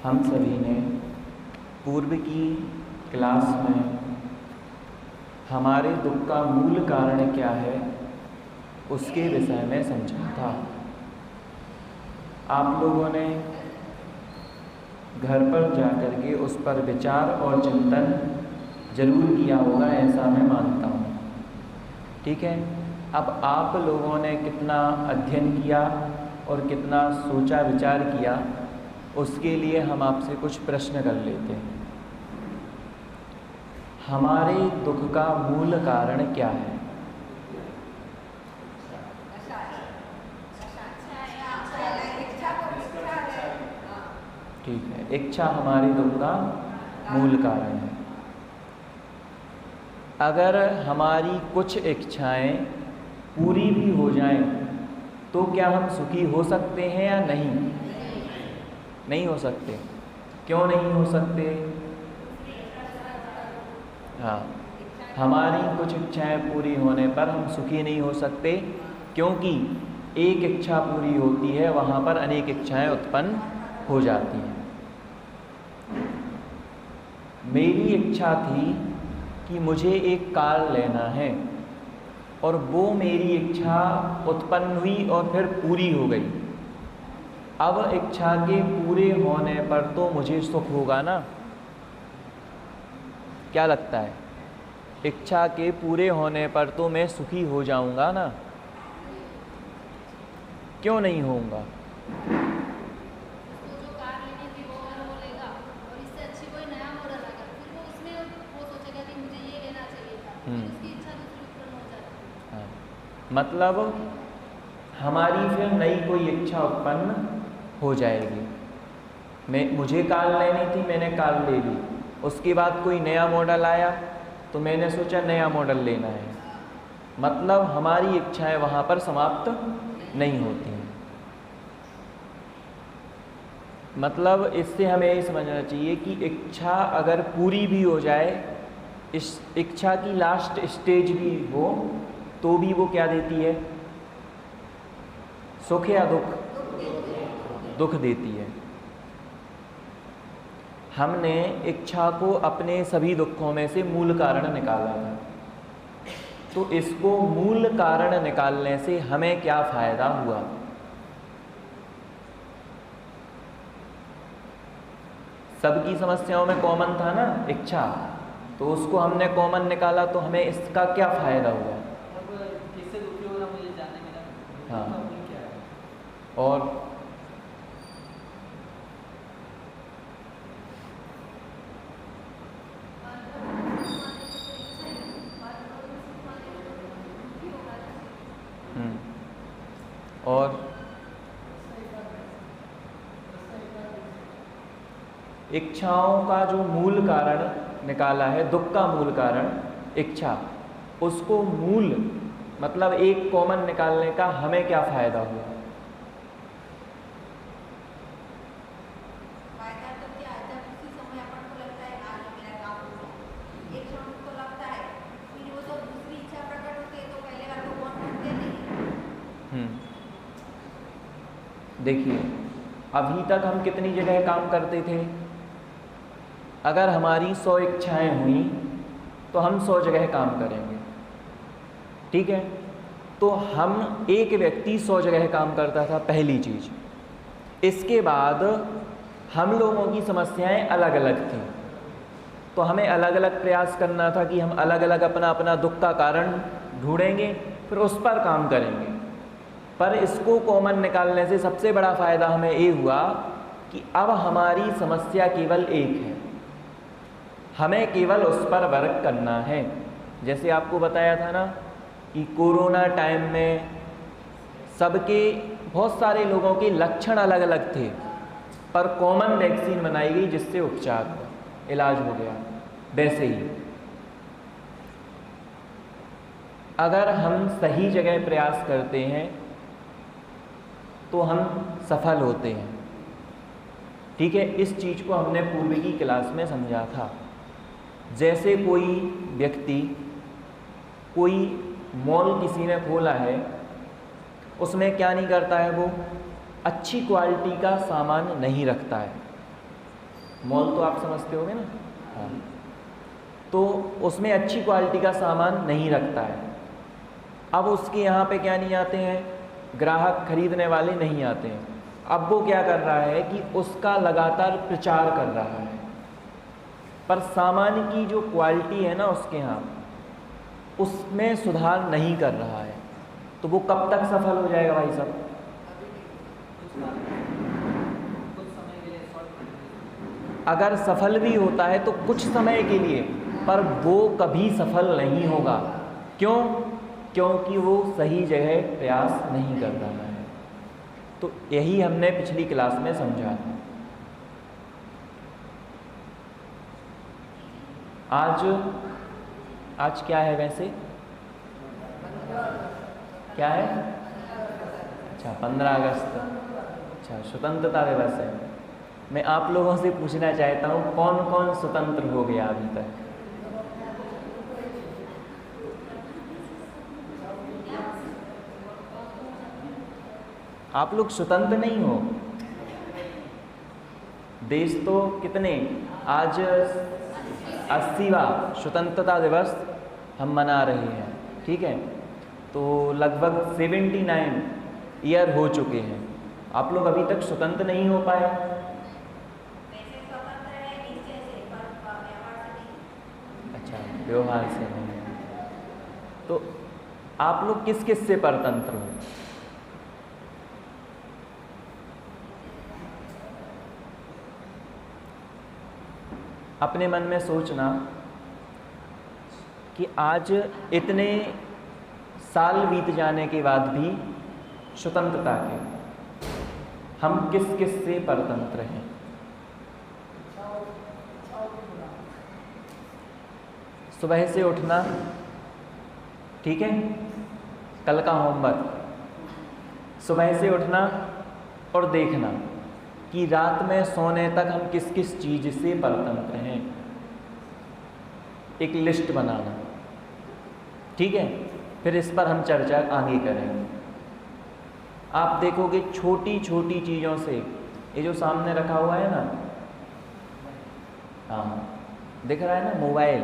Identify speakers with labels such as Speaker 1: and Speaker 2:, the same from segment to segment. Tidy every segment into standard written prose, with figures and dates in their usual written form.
Speaker 1: हम सभी ने पूर्व की क्लास में हमारे दुख का मूल कारण क्या है उसके विषय में समझा था। आप लोगों ने घर पर जाकर के उस पर विचार और चिंतन जरूर किया होगा, ऐसा मैं मानता हूँ। ठीक है, अब आप लोगों ने कितना अध्ययन किया और कितना सोचा विचार किया, उसके लिए हम आपसे कुछ प्रश्न कर लेते हैं। हमारे दुख का मूल कारण क्या है? ठीक है, इच्छा हमारे दुख का मूल कारण है। अगर हमारी कुछ इच्छाएं पूरी भी हो जाएं तो क्या हम सुखी हो सकते हैं या नहीं? नहीं हो सकते। क्यों नहीं हो सकते? हाँ, हमारी कुछ इच्छाएं पूरी होने पर हम सुखी नहीं हो सकते, क्योंकि एक इच्छा पूरी होती है वहाँ पर अनेक इच्छाएं उत्पन्न हो जाती हैं। मेरी इच्छा थी कि मुझे एक कार लेना है और वो मेरी इच्छा उत्पन्न हुई और फिर पूरी हो गई। अब इच्छा के पूरे होने पर तो मुझे सुख होगा ना? क्या लगता है? इच्छा के पूरे होने पर तो मैं सुखी हो जाऊंगा ना? क्यों नहीं होऊंगा? हाँ, मतलब हमारी फिर नई कोई इच्छा उत्पन्न हो जाएगी। मुझे कार लेनी थी, मैंने कार ले ली। उसके बाद कोई नया मॉडल आया तो मैंने सोचा नया मॉडल लेना है। मतलब हमारी इच्छाएं वहाँ पर समाप्त नहीं होती हैं। मतलब इससे हमें ये समझना चाहिए कि इच्छा अगर पूरी भी हो जाए, इस इच्छा की लास्ट स्टेज भी हो, तो भी वो क्या देती है? सुख या दुख? दुख देती है। हमने इच्छा को अपने सभी दुखों में से मूल कारण निकाला था, तो इसको मूल कारण निकालने से हमें क्या फायदा हुआ? सबकी समस्याओं में कॉमन था ना इच्छा, तो उसको हमने कॉमन निकाला तो हमें इसका क्या फायदा हुआ?
Speaker 2: किससे दुखी होगा मुझे जानने में ना।
Speaker 1: हाँ,
Speaker 2: क्या है?
Speaker 1: और और इच्छाओं का जो मूल कारण निकाला है, दुख का मूल कारण इच्छा, उसको मूल मतलब एक कॉमन निकालने का हमें क्या फायदा हुआ?
Speaker 3: फायदा तो क्या है, जब उसी समय अपन को लगता है आज मेरा काम हो गया, एक क्षण को लगता है, फिर वो जब दूसरी इच्छा प्रकट होती है तो पहले वाला तो कौन करते नहीं।
Speaker 1: देखिए, अभी तक हम कितनी जगह काम करते थे? अगर हमारी 100 इच्छाएं हुई तो हम 100 जगह काम करेंगे। ठीक है, तो हम एक व्यक्ति 100 जगह काम करता था, पहली चीज। इसके बाद हम लोगों की समस्याएं अलग अलग थी, तो हमें अलग अलग प्रयास करना था कि हम अलग अलग अपना अपना दुख का कारण ढूंढेंगे, फिर उस पर काम करेंगे। पर इसको कॉमन निकालने से सबसे बड़ा फायदा हमें ये हुआ कि अब हमारी समस्या केवल एक है, हमें केवल उस पर वर्क करना है। जैसे आपको बताया था ना कि कोरोना टाइम में सबके, बहुत सारे लोगों के लक्षण अलग अलग थे, पर कॉमन वैक्सीन बनाई गई जिससे उपचार हुआ, इलाज हो गया। वैसे ही अगर हम सही जगह प्रयास करते हैं तो हम सफल होते हैं। ठीक है, इस चीज़ को हमने पूर्व की क्लास में समझा था। जैसे कोई व्यक्ति, कोई मॉल किसी ने खोला है, उसमें क्या नहीं करता है, वो अच्छी क्वालिटी का सामान नहीं रखता है। मॉल तो आप समझते होगे ना, हाँ, तो उसमें अच्छी क्वालिटी का सामान नहीं रखता है। अब उसके यहाँ पे क्या नहीं आते हैं, ग्राहक खरीदने वाले नहीं आते हैं। अब वो क्या कर रहा है कि उसका लगातार प्रचार कर रहा है, पर सामान की जो क्वालिटी है ना उसके यहाँ, उसमें सुधार नहीं कर रहा है। तो वो कब तक सफल हो जाएगा भाई साहब?
Speaker 2: कुछ समय के लिए शॉर्ट।
Speaker 1: अगर सफल भी होता है तो कुछ समय के लिए, पर वो कभी सफल नहीं होगा। क्यों? क्योंकि वो सही जगह प्रयास नहीं कर रहा है। तो यही हमने पिछली क्लास में समझा। आज क्या है वैसे? क्या है? अच्छा, 15 अगस्त। अच्छा, स्वतंत्रता दिवस है। मैं आप लोगों से पूछना चाहता हूँ, कौन कौन स्वतंत्र हो गया अभी तक? आप लोग स्वतंत्र नहीं हो। देश तो कितने, आज 80वां स्वतंत्रता दिवस हम मना रहे हैं, ठीक है? तो लगभग 79 ईयर हो चुके हैं। आप लोग अभी तक स्वतंत्र नहीं हो पाए।
Speaker 3: वैसे स्वतंत्र है निश्चय से, पर व्यवहार से नहीं।
Speaker 1: अच्छा, व्यवहार से नहीं। तो आप लोग किस किस से परतंत्र हो? अपने मन में सोचना कि आज इतने साल बीत जाने के बाद भी स्वतंत्रता के हम किस किस से परतंत्र हैं। सुबह से उठना, ठीक है, कल का होमवर्क। सुबह से उठना और देखना कि रात में सोने तक हम किस किस चीज़ से परतंत्र हैं। एक लिस्ट बनाना, ठीक है? फिर इस पर हम चर्चा आगे करेंगे। आप देखोगे छोटी छोटी चीज़ों से, ये जो सामने रखा हुआ है ना, हाँ दिख रहा है ना, मोबाइल,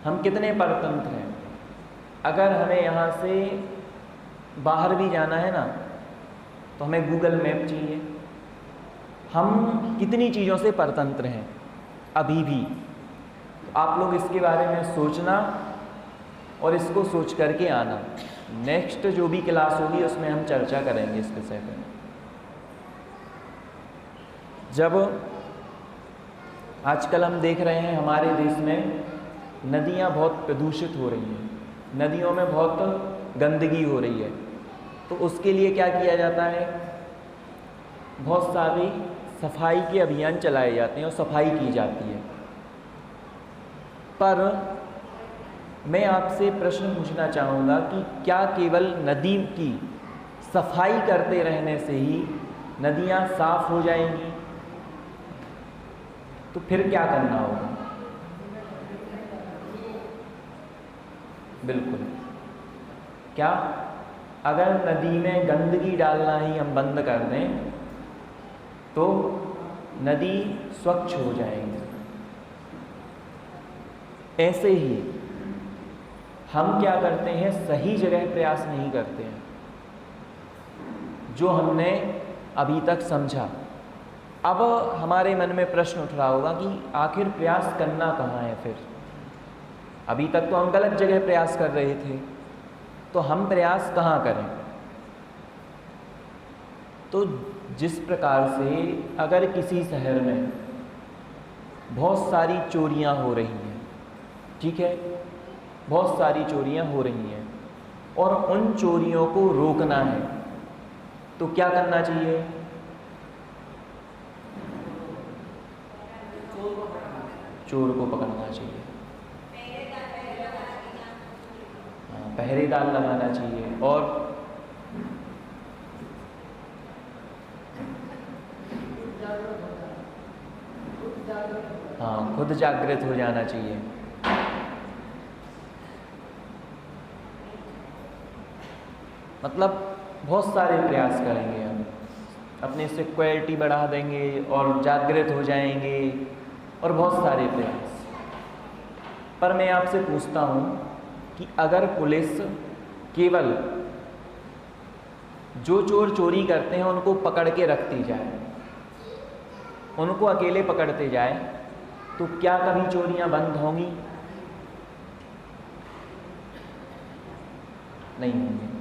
Speaker 1: हम कितने परतंत्र हैं। अगर हमें यहाँ से बाहर भी जाना है ना तो हमें गूगल मैप चाहिए। हम कितनी चीज़ों से परतंत्र हैं अभी भी। तो आप लोग इसके बारे में सोचना और इसको सोच करके आना। नेक्स्ट जो भी क्लास होगी उसमें हम चर्चा करेंगे इस विषय पर। जब आजकल हम देख रहे हैं हमारे देश में नदियाँ बहुत प्रदूषित हो रही हैं, नदियों में बहुत गंदगी हो रही है, तो उसके लिए क्या किया जाता है, बहुत सारी सफाई के अभियान चलाए जाते हैं और सफाई की जाती है। पर मैं आपसे प्रश्न पूछना चाहूँगा कि क्या केवल नदी की सफाई करते रहने से ही नदियाँ साफ हो जाएंगी? तो फिर क्या करना होगा? बिल्कुल, क्या अगर नदी में गंदगी डालना ही हम बंद कर दें तो नदी स्वच्छ हो जाएगी। ऐसे ही हम क्या करते हैं, सही जगह प्रयास नहीं करते हैं। जो हमने अभी तक समझा, अब हमारे मन में प्रश्न उठ रहा होगा कि आखिर प्रयास करना कहाँ है फिर? अभी तक तो हम गलत जगह प्रयास कर रहे थे, तो हम प्रयास कहाँ करें? तो जिस प्रकार से अगर किसी शहर में बहुत सारी चोरियां हो रही हैं, ठीक है, बहुत सारी चोरियां हो रही हैं और उन चोरियों को रोकना है, तो क्या करना चाहिए? चोर को पकड़ना चाहिए। हाँ, पहरेदार लगाना चाहिए और हाँ, खुद जागृत हो जाना चाहिए। मतलब बहुत सारे प्रयास करेंगे हम। अपनी सिक्योरिटी बढ़ा देंगे और जागृत हो जाएंगे और बहुत सारे प्रयास। पर मैं आपसे पूछता हूँ कि अगर पुलिस केवल जो चोर चोरी करते हैं उनको पकड़ के रखती जाए, उनको अकेले पकड़ते जाए, तो क्या कभी चोरियां बंद होंगी? नहीं होंगी।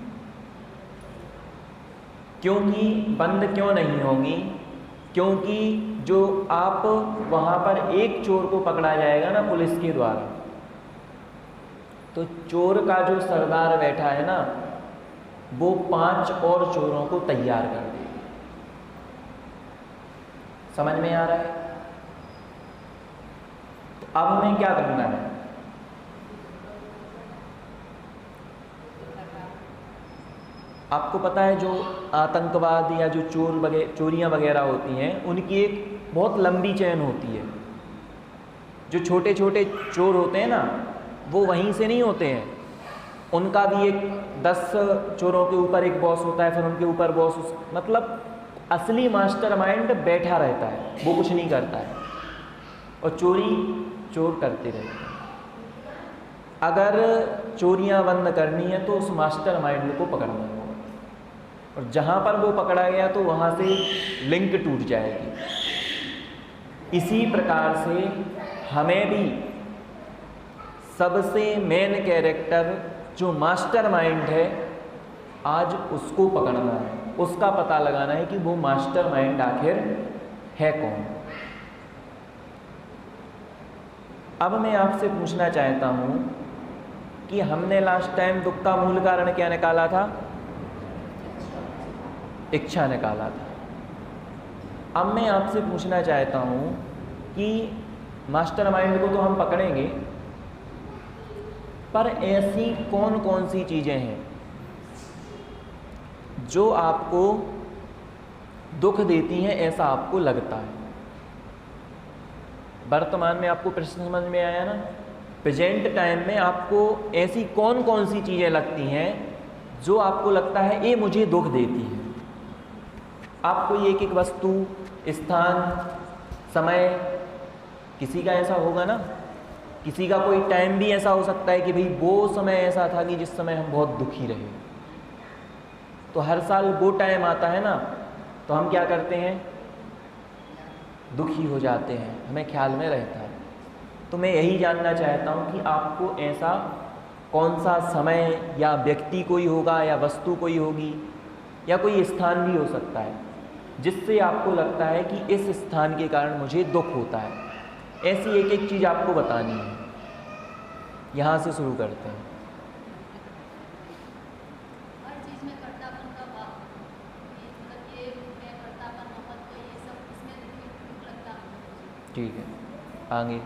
Speaker 1: क्योंकि बंद क्यों नहीं होंगी? क्योंकि जो आप वहां पर एक चोर को पकड़ा जाएगा ना पुलिस के द्वारा, तो चोर का जो सरदार बैठा है ना, वो 5 और चोरों को तैयार कर देगा। समझ में आ रहा है? तो अब हमें क्या करना है? आपको पता है जो आतंकवाद या जो चोरियां वगैरह होती हैं, उनकी एक बहुत लंबी चेन होती है। जो छोटे छोटे चोर होते हैं ना, वो वहीं से नहीं होते हैं, उनका भी एक 10 चोरों के ऊपर एक बॉस होता है, फिर उनके ऊपर बॉस, मतलब असली मास्टरमाइंड बैठा रहता है, वो कुछ नहीं करता है और चोरी चोर करते रहते हैं। अगर चोरियां बंद करनी है तो उस मास्टरमाइंड को पकड़ना होगा, और जहां पर वो पकड़ा गया तो वहां से लिंक टूट जाएगी। इसी प्रकार से हमें भी सबसे मेन कैरेक्टर जो मास्टरमाइंड है, आज उसको पकड़ना है, उसका पता लगाना है कि वो मास्टरमाइंड आखिर है कौन। अब मैं आपसे पूछना चाहता हूं कि हमने लास्ट टाइम दुख का मूल कारण क्या निकाला था? इच्छा निकाला था। अब मैं आपसे पूछना चाहता हूं कि मास्टरमाइंड को तो हम पकड़ेंगे, पर ऐसी कौन कौन सी चीज़ें हैं जो आपको दुख देती हैं, ऐसा आपको लगता है? वर्तमान में आपको प्रश्न समझ में आया ना? प्रेजेंट टाइम में आपको ऐसी कौन कौन सी चीज़ें लगती हैं जो आपको लगता है ये मुझे दुख देती है? आपको एक एक वस्तु, स्थान, समय, किसी का ऐसा होगा ना, किसी का कोई टाइम भी ऐसा हो सकता है कि भाई वो समय ऐसा था कि जिस समय हम बहुत दुखी रहे। तो हर साल वो टाइम आता है ना, तो हम क्या करते हैं? दुखी हो जाते हैं, हमें ख्याल में रहता है। तो मैं यही जानना चाहता हूँ कि आपको ऐसा कौन सा समय या व्यक्ति कोई होगा या वस्तु कोई होगी या कोई स्थान भी हो सकता है जिससे आपको लगता है कि इस स्थान के कारण मुझे दुख होता है। ऐसी एक एक चीज़ आपको बतानी है। यहाँ से शुरू करते हैं।
Speaker 3: हर चीज़ में कर्तापन का भाव, मतलब ये मैं कर्तापन, महत्व, ये सब इसमें दुख लगता है।
Speaker 1: ठीक है, आगे।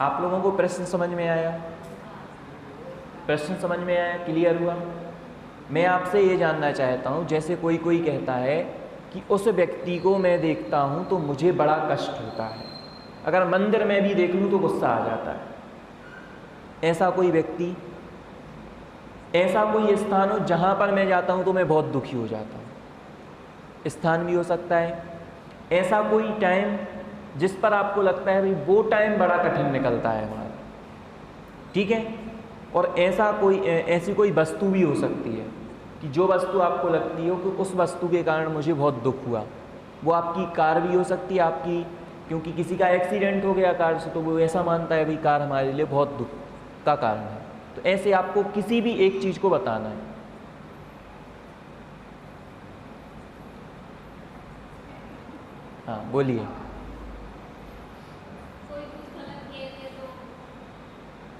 Speaker 1: आप लोगों को प्रश्न समझ में आया? प्रश्न समझ में आया? क्लियर हुआ? मैं आपसे ये जानना चाहता हूँ, जैसे कोई कोई कहता है कि उस व्यक्ति को मैं देखता हूँ तो मुझे बड़ा कष्ट होता है, अगर मंदिर में भी देख लूँ तो गुस्सा आ जाता है। ऐसा कोई व्यक्ति, ऐसा कोई स्थान हो जहाँ पर मैं जाता हूँ तो मैं बहुत दुखी हो जाता हूँ, स्थान भी हो सकता है। ऐसा कोई टाइम जिस पर आपको लगता है भाई वो टाइम बड़ा कठिन निकलता है हमारा, ठीक है। और ऐसा कोई, ऐसी कोई वस्तु भी हो सकती है कि जो वस्तु आपको लगती हो कि उस वस्तु के कारण मुझे बहुत दुख हुआ। वो आपकी कार भी हो सकती है, आपकी, क्योंकि किसी का एक्सीडेंट हो गया कार से तो वो ऐसा मानता है भाई कार हमारे लिए बहुत दुख का कारण है। तो ऐसे आपको किसी भी एक चीज़ को बताना है। हाँ बोलिए।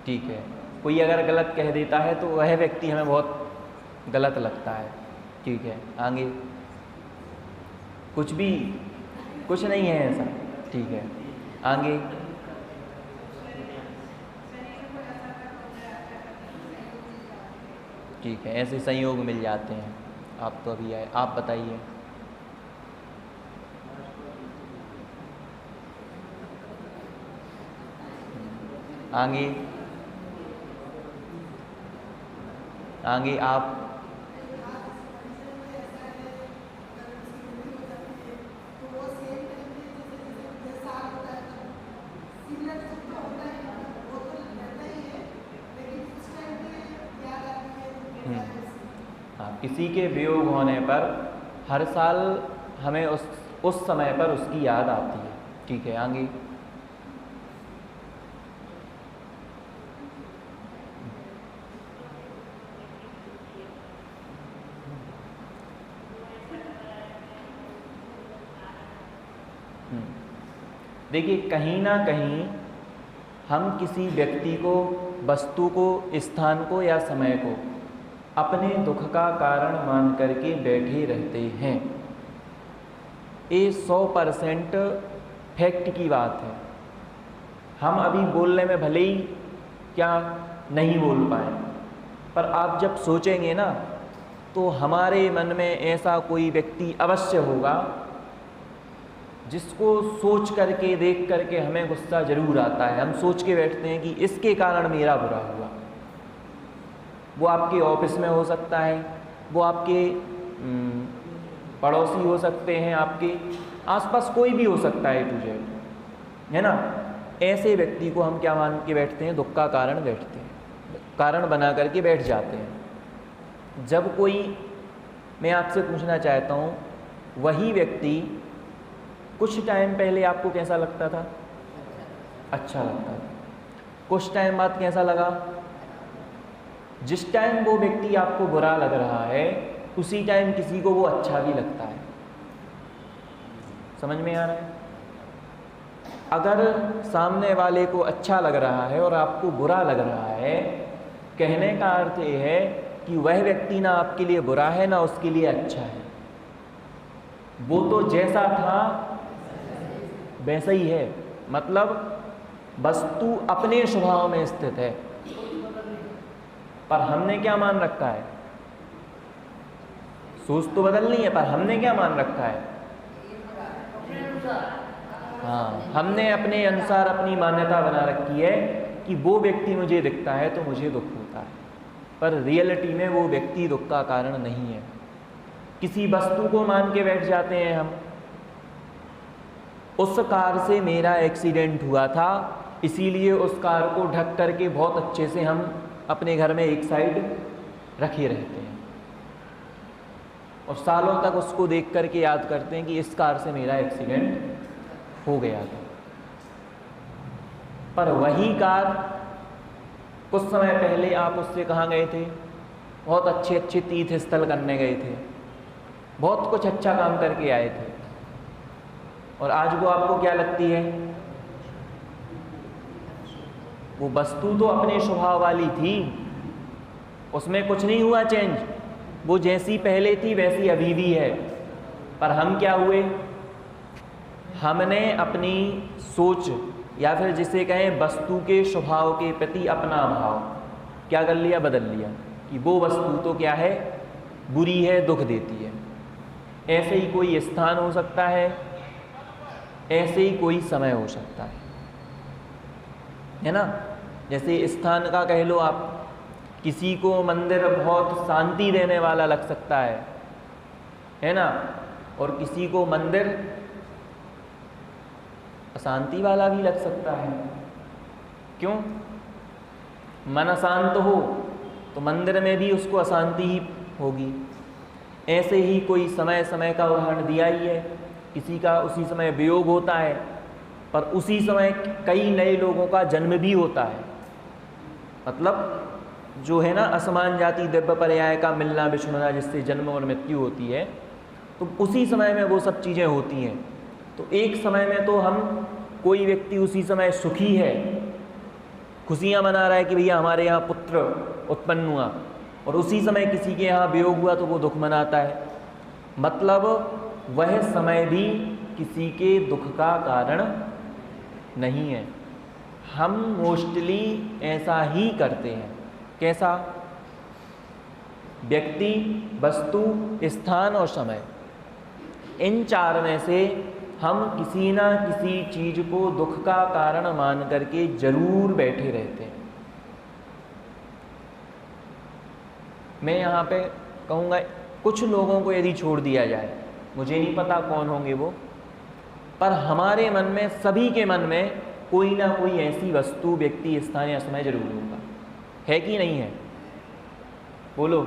Speaker 1: ठीक है, कोई अगर गलत कह देता है तो वह व्यक्ति हमें बहुत गलत लगता है, ठीक है। आगे कुछ भी, कुछ नहीं है ऐसा, ठीक है। आगे ठीक है, ऐसे संयोग मिल जाते हैं। आप तो अभी आए, आप बताइए। आगे आगे आप हाँ, किसी के वियोग होने पर हर साल हमें उस समय पर उसकी याद आती है। ठीक है, आगे देखिए, कहीं ना कहीं हम किसी व्यक्ति को, वस्तु को, स्थान को या समय को अपने दुख का कारण मान करके बैठे रहते हैं। ये 100% फैक्ट की बात है। हम अभी बोलने में भले ही क्या नहीं बोल पाए, पर आप जब सोचेंगे ना तो हमारे मन में ऐसा कोई व्यक्ति अवश्य होगा जिसको सोच करके, देख करके हमें गुस्सा जरूर आता है। हम सोच के बैठते हैं कि इसके कारण मेरा बुरा हुआ। वो आपके ऑफिस में हो सकता है, वो आपके पड़ोसी हो सकते हैं, आपके आसपास कोई भी हो सकता है, टू जेड, है ना। ऐसे व्यक्ति को हम क्या मान के बैठते हैं? दुख का कारण बैठते हैं, कारण बना करके बैठ जाते हैं। जब कोई, मैं आपसे पूछना चाहता हूँ, वही व्यक्ति कुछ टाइम पहले आपको कैसा लगता था? अच्छा लगता था। कुछ टाइम बाद कैसा लगा? जिस टाइम वो व्यक्ति आपको बुरा लग रहा है उसी टाइम किसी को वो अच्छा भी लगता है। समझ में आ रहा है? अगर सामने वाले को अच्छा लग रहा है और आपको बुरा लग रहा है, कहने का अर्थ ये है कि वह व्यक्ति ना आपके लिए बुरा है ना उसके लिए अच्छा है। वो तो जैसा था वैसा ही है। मतलब वस्तु अपने स्वभाव में स्थित है, पर हमने क्या मान रखा है? सोच तो बदलनी है, पर हमने क्या मान रखा है? हाँ, हमने अपने अनुसार अपनी मान्यता बना रखी है कि वो व्यक्ति मुझे दिखता है तो मुझे दुख होता है, पर रियलिटी में वो व्यक्ति दुख का कारण नहीं है। किसी वस्तु को मान के बैठ जाते हैं हम, उस कार से मेरा एक्सीडेंट हुआ था इसीलिए उस कार को ढक करके बहुत अच्छे से हम अपने घर में एक साइड रखे रहते हैं और सालों तक उसको देख करके याद करते हैं कि इस कार से मेरा एक्सीडेंट हो गया था। पर वही कार कुछ समय पहले आप उससे कहाँ गए थे? बहुत अच्छे अच्छे तीर्थ स्थल करने गए थे, बहुत कुछ अच्छा काम करके आए थे, और आज वो आपको क्या लगती है? वो वस्तु तो अपने स्वभाव वाली थी, उसमें कुछ नहीं हुआ चेंज, वो जैसी पहले थी वैसी अभी भी है। पर हम क्या हुए? हमने अपनी सोच या फिर जिसे कहें वस्तु के स्वभाव के प्रति अपना भाव क्या कर लिया? बदल लिया कि वो वस्तु तो क्या है? बुरी है, दुख देती है। ऐसे ही कोई स्थान हो सकता है, ऐसे ही कोई समय हो सकता है ना। जैसे स्थान का कह लो आप, किसी को मंदिर बहुत शांति देने वाला लग सकता है ना, और किसी को मंदिर अशांति वाला भी लग सकता है। क्यों? मन अशांत हो तो मंदिर में भी उसको अशांति ही होगी। ऐसे ही कोई समय समय का उदाहरण दिया ही है, किसी का उसी समय वियोग होता है, पर उसी समय कई नए लोगों का जन्म भी होता है। मतलब जो है ना, असमान जाति दिव्य पर्याय का मिलना बिछुड़ना, जिससे जन्म और मृत्यु होती है, तो उसी समय में वो सब चीज़ें होती हैं। तो एक समय में तो हम, कोई व्यक्ति उसी समय सुखी है, खुशियाँ मना रहा है कि भैया हमारे यहाँ पुत्र उत्पन्न हुआ, और उसी समय किसी के यहाँ वियोग हुआ तो वो दुख मनाता है। मतलब वह समय भी किसी के दुख का कारण नहीं है। हम मोस्टली ऐसा ही करते हैं। कैसा? व्यक्ति, वस्तु, स्थान और समय, इन चार में से हम किसी ना किसी चीज़ को दुख का कारण मान करके जरूर बैठे रहते हैं। मैं यहाँ पे कहूँगा कुछ लोगों को यदि छोड़ दिया जाए, मुझे नहीं पता कौन होंगे वो, पर हमारे मन में, सभी के मन में कोई ना कोई ऐसी वस्तु, व्यक्ति, स्थान या समय जरूर होगा। है कि नहीं है? बोलो,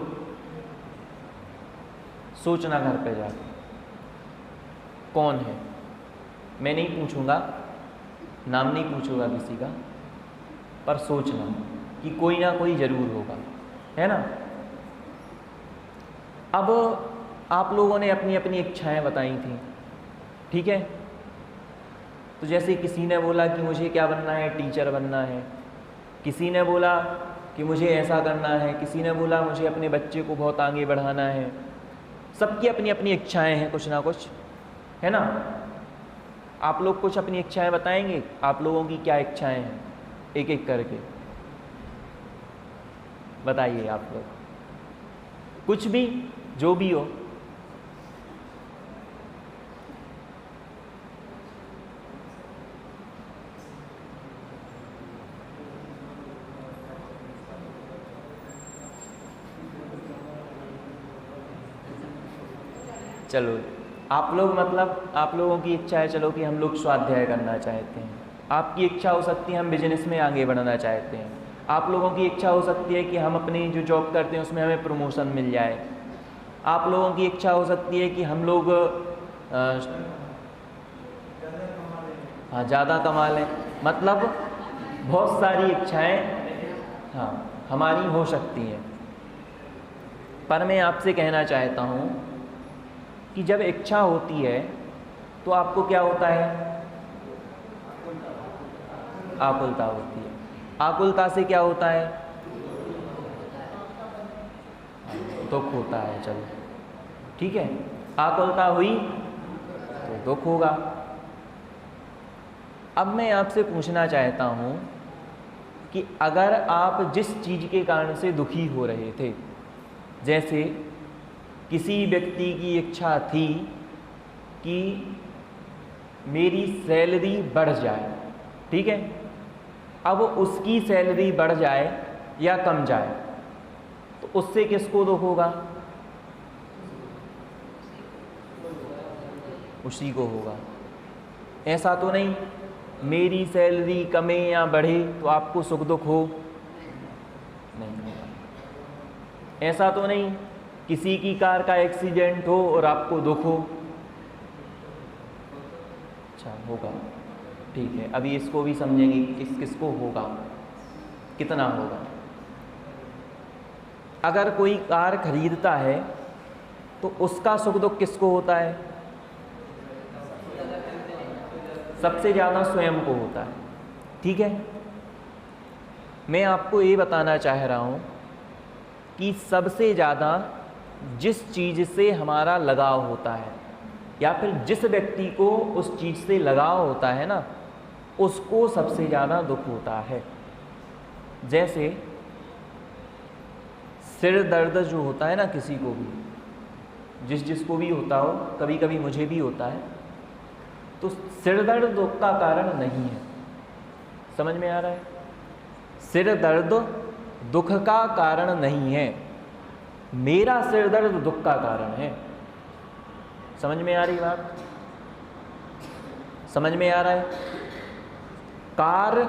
Speaker 1: सोचना घर पे जाके कौन है। मैं नहीं पूछूंगा, नाम नहीं पूछूंगा किसी का, पर सोचना कि कोई ना कोई जरूर होगा, है ना। अब आप लोगों ने अपनी अपनी इच्छाएं बताई थी, ठीक है। तो जैसे किसी ने बोला कि मुझे क्या बनना है, टीचर बनना है, किसी ने बोला कि मुझे ऐसा करना है, किसी ने बोला मुझे अपने बच्चे को बहुत आगे बढ़ाना है। सबकी अपनी अपनी इच्छाएं हैं, कुछ ना कुछ, है ना। आप लोग कुछ अपनी इच्छाएं बताएंगे, आप लोगों की क्या इच्छाएं हैं, एक एक करके बताइए। आप लोग कुछ भी, जो भी हो। चलो, आप लोग, मतलब आप लोगों की इच्छा है चलो कि हम लोग स्वाध्याय करना चाहते हैं। आपकी इच्छा हो सकती है हम बिजनेस में आगे बढ़ना चाहते हैं। आप लोगों की इच्छा हो सकती है कि हम अपनी जो जॉब करते हैं उसमें हमें प्रमोशन मिल जाए। आप लोगों की इच्छा हो सकती है कि हम लोग हाँ ज़्यादा कमा लें। मतलब बहुत सारी इच्छाएं हाँ हमारी हो सकती हैं। पर मैं आपसे कहना चाहता हूँ कि जब इच्छा होती है तो आपको क्या होता है? आकुलता होती है। आकुलता से क्या होता है? दुख होता है। चलो ठीक है, आकुलता हुई तो दुख होगा। अब मैं आपसे पूछना चाहता हूँ कि अगर आप जिस चीज़ के कारण से दुखी हो रहे थे, जैसे किसी व्यक्ति की इच्छा थी कि मेरी सैलरी बढ़ जाए, ठीक है, अब उसकी सैलरी बढ़ जाए या कम जाए तो उससे किसको दुख होगा? उसी को होगा। ऐसा तो नहीं मेरी सैलरी कमे या बढ़े तो आपको सुख दुख हो, नहीं होगा। ऐसा तो नहीं किसी की कार का एक्सीडेंट हो और आपको दुख हो, अच्छा होगा, ठीक है। अभी इसको भी समझेंगे किस किसको होगा, कितना होगा। अगर कोई कार खरीदता है तो उसका सुख दुख किसको होता है? सबसे ज़्यादा स्वयं को होता है, ठीक है। मैं आपको ये बताना चाह रहा हूँ कि सबसे ज़्यादा जिस चीज़ से हमारा लगाव होता है या फिर जिस व्यक्ति को उस चीज़ से लगाव होता है ना, उसको सबसे ज़्यादा दुख होता है। जैसे सिर दर्द जो होता है ना, किसी को भी, जिसको भी होता हो, कभी कभी मुझे भी होता है, तो सिर दर्द दुख का कारण नहीं है। समझ में आ रहा है? सिर दर्द दुख का कारण नहीं है, मेरा सिर दर्द दुख का कारण है। समझ में आ रही बात? समझ में आ रहा है? कार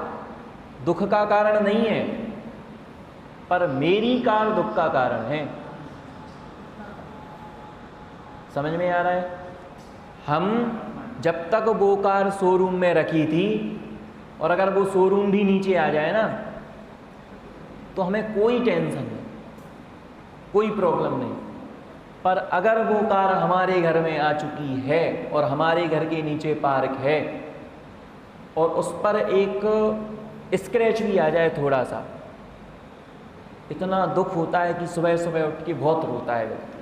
Speaker 1: दुख का कारण नहीं है, पर मेरी कार दुख का कारण है। समझ में आ रहा है? हम जब तक वो कार शोरूम में रखी थी और अगर वो शोरूम भी नीचे आ जाए ना तो हमें कोई टेंशन नहीं, कोई प्रॉब्लम नहीं। पर अगर वो कार हमारे घर में आ चुकी है और हमारे घर के नीचे पार्क है और उस पर एक स्क्रैच भी आ जाए थोड़ा सा, इतना दुख होता है कि सुबह सुबह उठ के बहुत रोता है व्यक्ति।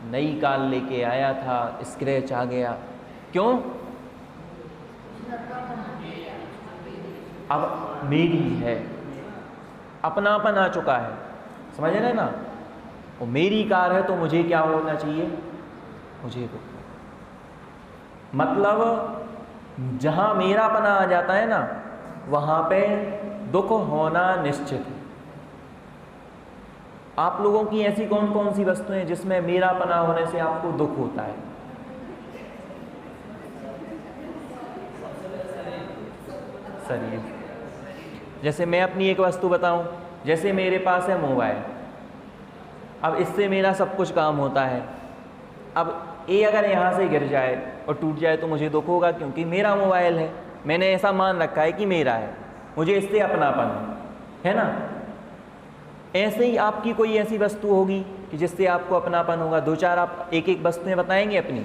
Speaker 1: नई कार लेके आया था, स्क्रैच आ गया, क्यों? अब मेरी है, अपनापन आ चुका है। समझ रहे ना? वो मेरी कार है तो मुझे क्या होना चाहिए? मुझे दुख। मतलब जहां मेरापना आ जाता है ना, वहां पे दुख होना निश्चित है। आप लोगों की ऐसी कौन कौन सी वस्तुएं हैं जिसमें मेरापना होने से आपको दुख होता है? शरीर। जैसे मैं अपनी एक वस्तु बताऊं, जैसे मेरे पास है मोबाइल, अब इससे मेरा सब कुछ काम होता है। अब ये अगर यहाँ से गिर जाए और टूट जाए तो मुझे दुख होगा, क्योंकि मेरा मोबाइल है, मैंने ऐसा मान रखा है कि मेरा है, मुझे इससे अपनापन है ना। ऐसे ही आपकी कोई ऐसी वस्तु होगी कि जिससे आपको अपनापन होगा। दो चार आप एक एक वस्तुएं बताएंगे अपनी।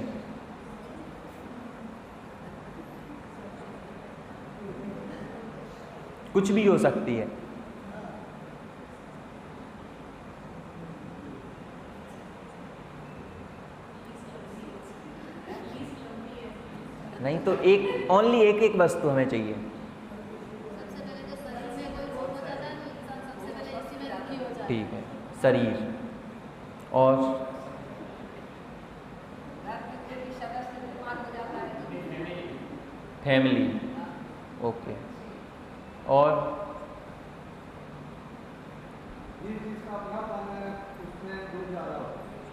Speaker 1: कुछ भी हो सकती है। नहीं तो एक ओनली एक एक वस्तु हमें चाहिए।
Speaker 3: सबसे पहले तो शरीर में कोई रोग हो जाता है तो इंसान सबसे पहले इसी में दुखी हो जाता है।
Speaker 1: ठीक है, शरीर। और
Speaker 3: सदस्य बीमार हो जाता है।
Speaker 1: फैमिली। ओके। और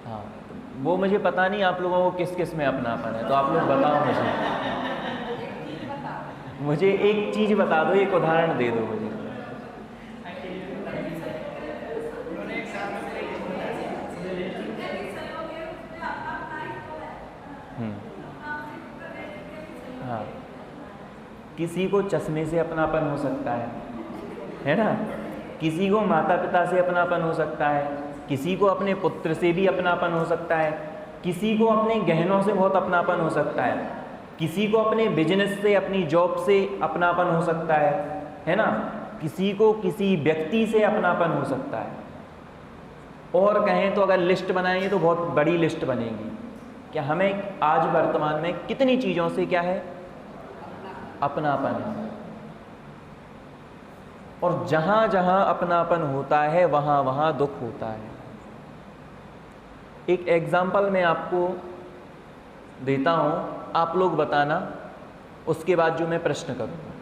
Speaker 1: हाँ, वो मुझे पता नहीं आप लोगों को किस किस में अपनापन है, तो आप लोग बताओ मुझे एक चीज बता दो, एक उदाहरण दे दो मुझे। हाँ, किसी को चश्मे से अपनापन हो सकता है ना। किसी को माता पिता से अपनापन हो सकता है, किसी को अपने पुत्र से भी अपनापन हो सकता है, किसी को अपने गहनों से बहुत अपनापन हो सकता है, किसी को अपने बिजनेस से, अपनी जॉब से अपनापन हो सकता है ना। किसी को किसी व्यक्ति से अपनापन हो सकता है। और कहें तो अगर लिस्ट बनाएंगे तो बहुत बड़ी लिस्ट बनेगी कि हमें आज वर्तमान में कितनी चीज़ों से क्या है, अपनापन है। और जहाँ जहाँ अपनापन होता है वहाँ वहाँ दुख होता है। एक एग्जाम्पल मैं आपको देता हूँ, आप लोग बताना, उसके बाद जो मैं प्रश्न करूँगा।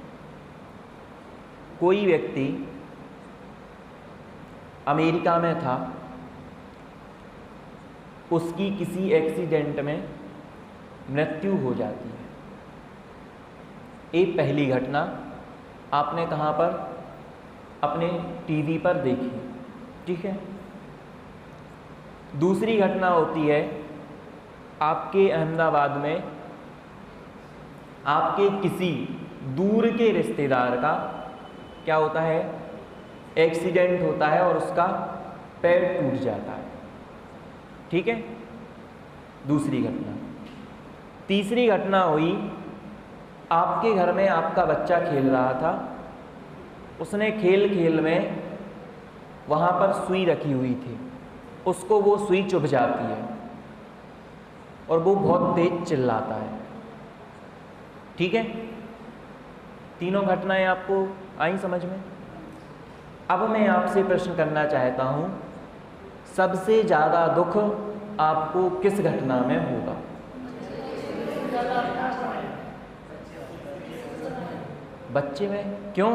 Speaker 1: कोई व्यक्ति अमेरिका में था, उसकी किसी एक्सीडेंट में मृत्यु हो जाती है। एक पहली घटना आपने कहाँ पर, अपने टीवी पर देखी, ठीक है। दूसरी घटना होती है आपके अहमदाबाद में, आपके किसी दूर के रिश्तेदार का क्या होता है, एक्सीडेंट होता है और उसका पैर टूट जाता है, ठीक है। दूसरी घटना। तीसरी घटना हुई, आपके घर में आपका बच्चा खेल रहा था, उसने खेल खेल में वहाँ पर सुई रखी हुई थी, उसको वो सुई चुभ जाती है और वो बहुत तेज चिल्लाता है, ठीक है। तीनों घटनाएं आपको आई समझ में। अब मैं आपसे प्रश्न करना चाहता हूँ, सबसे ज़्यादा दुख आपको किस घटना में होगा? बच्चे में। क्यों?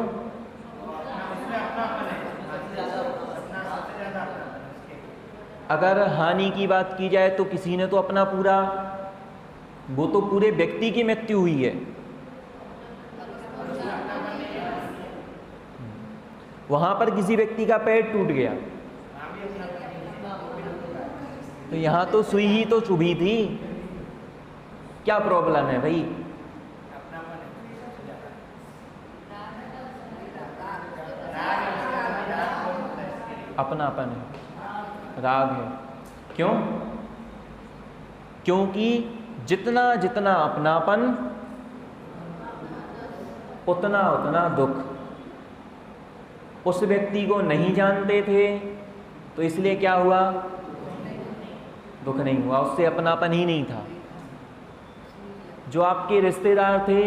Speaker 1: अगर हानि की बात की जाए तो किसी ने तो अपना पूरा, वो तो पूरे व्यक्ति की मृत्यु हुई है, वहां पर किसी व्यक्ति का पैर टूट गया, तो यहां तो सुई ही तो चुभी थी। क्या प्रॉब्लम है भाई? अपनापन है, राग है। क्यों? क्योंकि जितना जितना अपनापन उतना उतना दुख। उस व्यक्ति को नहीं जानते थे तो इसलिए क्या हुआ, दुख नहीं हुआ, उससे अपनापन ही नहीं था। जो आपके रिश्तेदार थे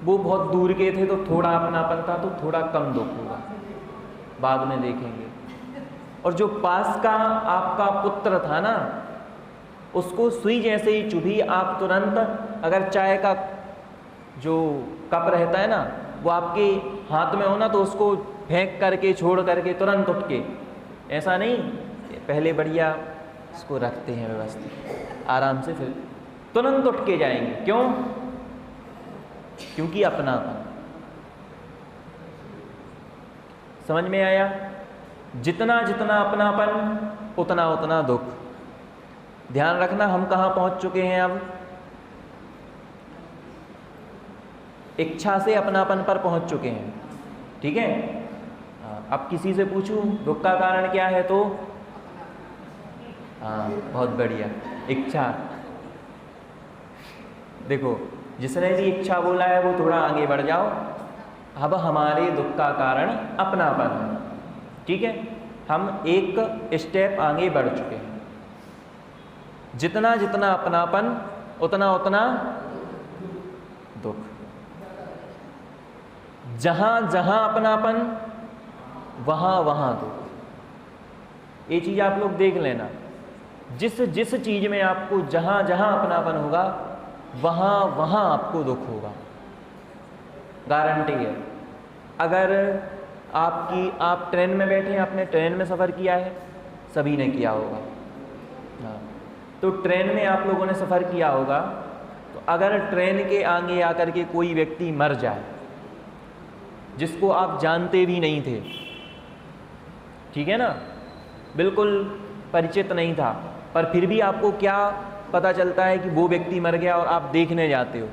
Speaker 1: वो बहुत दूर के थे तो थोड़ा अपनापन था, तो थोड़ा कम दुख हुआ, बाद में देखेंगे। और जो पास का आपका पुत्र था ना, उसको सुई जैसे ही चुभी, आप तुरंत, अगर चाय का जो कप रहता है ना वो आपके हाथ में हो ना, तो उसको फेंक करके छोड़ करके तुरंत उठ के ऐसा नहीं, पहले बढ़िया इसको रखते हैं व्यवस्थित आराम से, फिर तुरंत उठ के जाएंगे। क्यों? क्योंकि अपनापन। समझ में आया? जितना जितना अपनापन उतना उतना दुख। ध्यान रखना, हम कहाँ पहुंच चुके हैं अब? इच्छा से अपनापन पर पहुंच चुके हैं। ठीक है, अब किसी से पूछूं दुख का कारण क्या है तो हाँ, बहुत बढ़िया, इच्छा। देखो, जिसने भी इच्छा बोला है वो थोड़ा आगे बढ़ जाओ। अब हमारे दुख का कारण अपनापन है। ठीक है, हम एक स्टेप आगे बढ़ चुके हैं। जितना जितना अपनापन उतना उतना दुख। जहां जहां अपनापन वहां वहां दुख। ये चीज आप लोग देख लेना, जिस जिस चीज में आपको जहां जहां अपनापन होगा वहां वहां आपको दुख होगा, गारंटी है। अगर आप ट्रेन में बैठे हैं, आपने ट्रेन में सफ़र किया है, सभी ने किया होगा। हाँ, तो ट्रेन में आप लोगों ने सफ़र किया होगा, तो अगर ट्रेन के आगे आकर के कोई व्यक्ति मर जाए जिसको आप जानते भी नहीं थे, ठीक है ना, बिल्कुल परिचित नहीं था, पर फिर भी आपको क्या पता चलता है कि वो व्यक्ति मर गया और आप देखने जाते हो।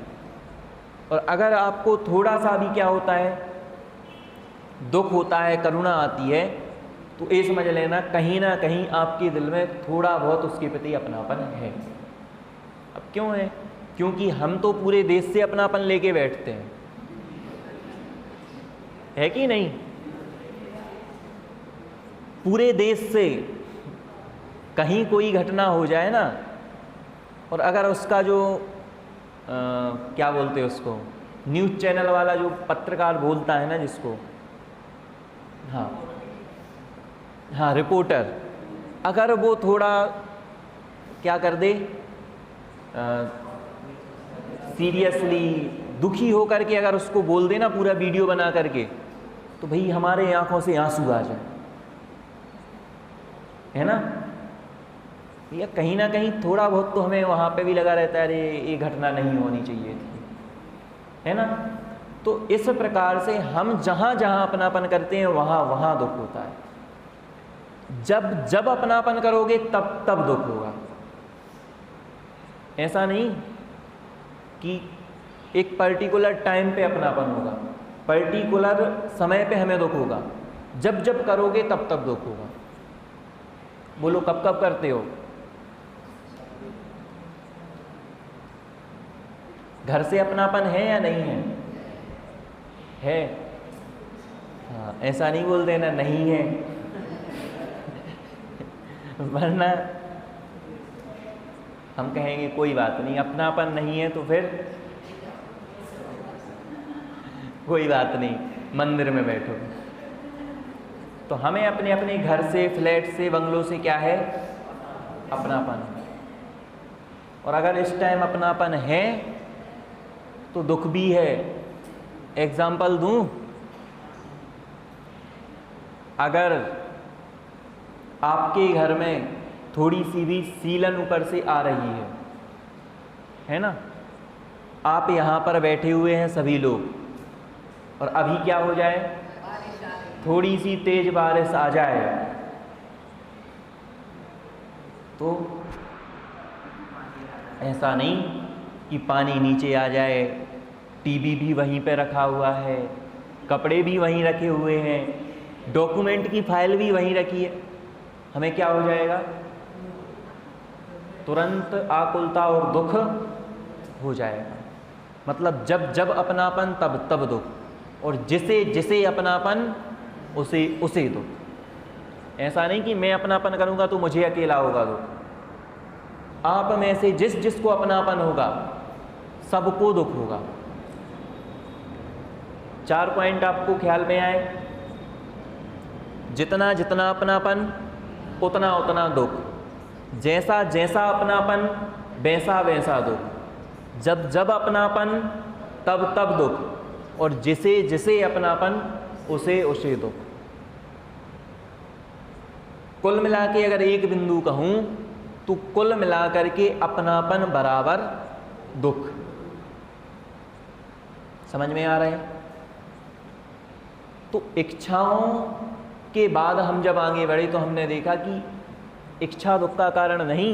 Speaker 1: और अगर आपको थोड़ा सा भी क्या होता है, दुख होता है, करुणा आती है, तो ये समझ लेना कहीं ना कहीं आपके दिल में थोड़ा बहुत उसके प्रति अपनापन है। अब क्यों है? क्योंकि हम तो पूरे देश से अपनापन लेके बैठते हैं, है कि नहीं? पूरे देश से कहीं कोई घटना हो जाए ना, और अगर उसका जो क्या बोलते हैं उसको, न्यूज़ चैनल वाला जो पत्रकार बोलता है ना जिसको, हाँ रिपोर्टर, अगर वो थोड़ा क्या कर दे, सीरियसली दुखी होकर के अगर उसको बोल देना पूरा वीडियो बना करके, तो भाई हमारे आंखों से आंसू आ जाए, है ना? या कहीं ना कहीं थोड़ा बहुत तो हमें वहाँ पे भी लगा रहता है, अरे ये घटना नहीं होनी चाहिए थी, है ना? तो इस प्रकार से हम जहाँ जहाँ अपनापन करते हैं वहाँ वहाँ दुख होता है। जब जब अपनापन करोगे तब तब दुख होगा। ऐसा नहीं कि एक पर्टिकुलर टाइम पे अपनापन होगा, पर्टिकुलर समय पे हमें दुख होगा। जब जब करोगे तब तब दुख होगा। बोलो कब कब करते हो? घर से अपनापन है या नहीं है? है। हाँ, ऐसा नहीं बोल देना नहीं है वरना हम कहेंगे कोई बात नहीं, अपनापन नहीं है तो फिर कोई बात नहीं, मंदिर में बैठो। तो हमें अपने अपने घर से, फ्लैट से, बंगलों से क्या है? अपनापन। और अगर इस टाइम अपनापन है तो दुख भी है। एग्जाम्पल दूं, अगर आपके घर में थोड़ी सी भी सीलन ऊपर से आ रही है ना, आप यहाँ पर बैठे हुए हैं सभी लोग, और अभी क्या हो जाए, थोड़ी सी तेज बारिश आ जाए, तो ऐसा नहीं कि पानी नीचे आ जाए, टीवी भी वहीं पे रखा हुआ है, कपड़े भी वहीं रखे हुए हैं, डॉक्यूमेंट की फाइल भी वहीं रखी है, हमें क्या हो जाएगा? तुरंत आकुलता और दुख हो जाएगा। मतलब जब जब अपनापन तब तब दुख, और जिसे जिसे अपनापन उसे उसे दुख। ऐसा नहीं कि मैं अपनापन करूंगा तो मुझे अकेला होगा दुख। आप में से जिस जिसको अपनापन होगा सबको दुख होगा। 4 पॉइंट आपको ख्याल में आए? जितना जितना अपनापन उतना उतना दुख, जैसा जैसा अपनापन वैसा वैसा दुख, जब जब अपनापन तब तब दुख, और जिसे जिसे अपनापन उसे उसे दुख। कुल मिला के अगर एक बिंदु कहूँ तो कुल मिला करके अपनापन बराबर दुख। समझ में आ रहा है? तो इच्छाओं के बाद हम जब आगे बढ़े तो हमने देखा कि इच्छा दुख का कारण नहीं।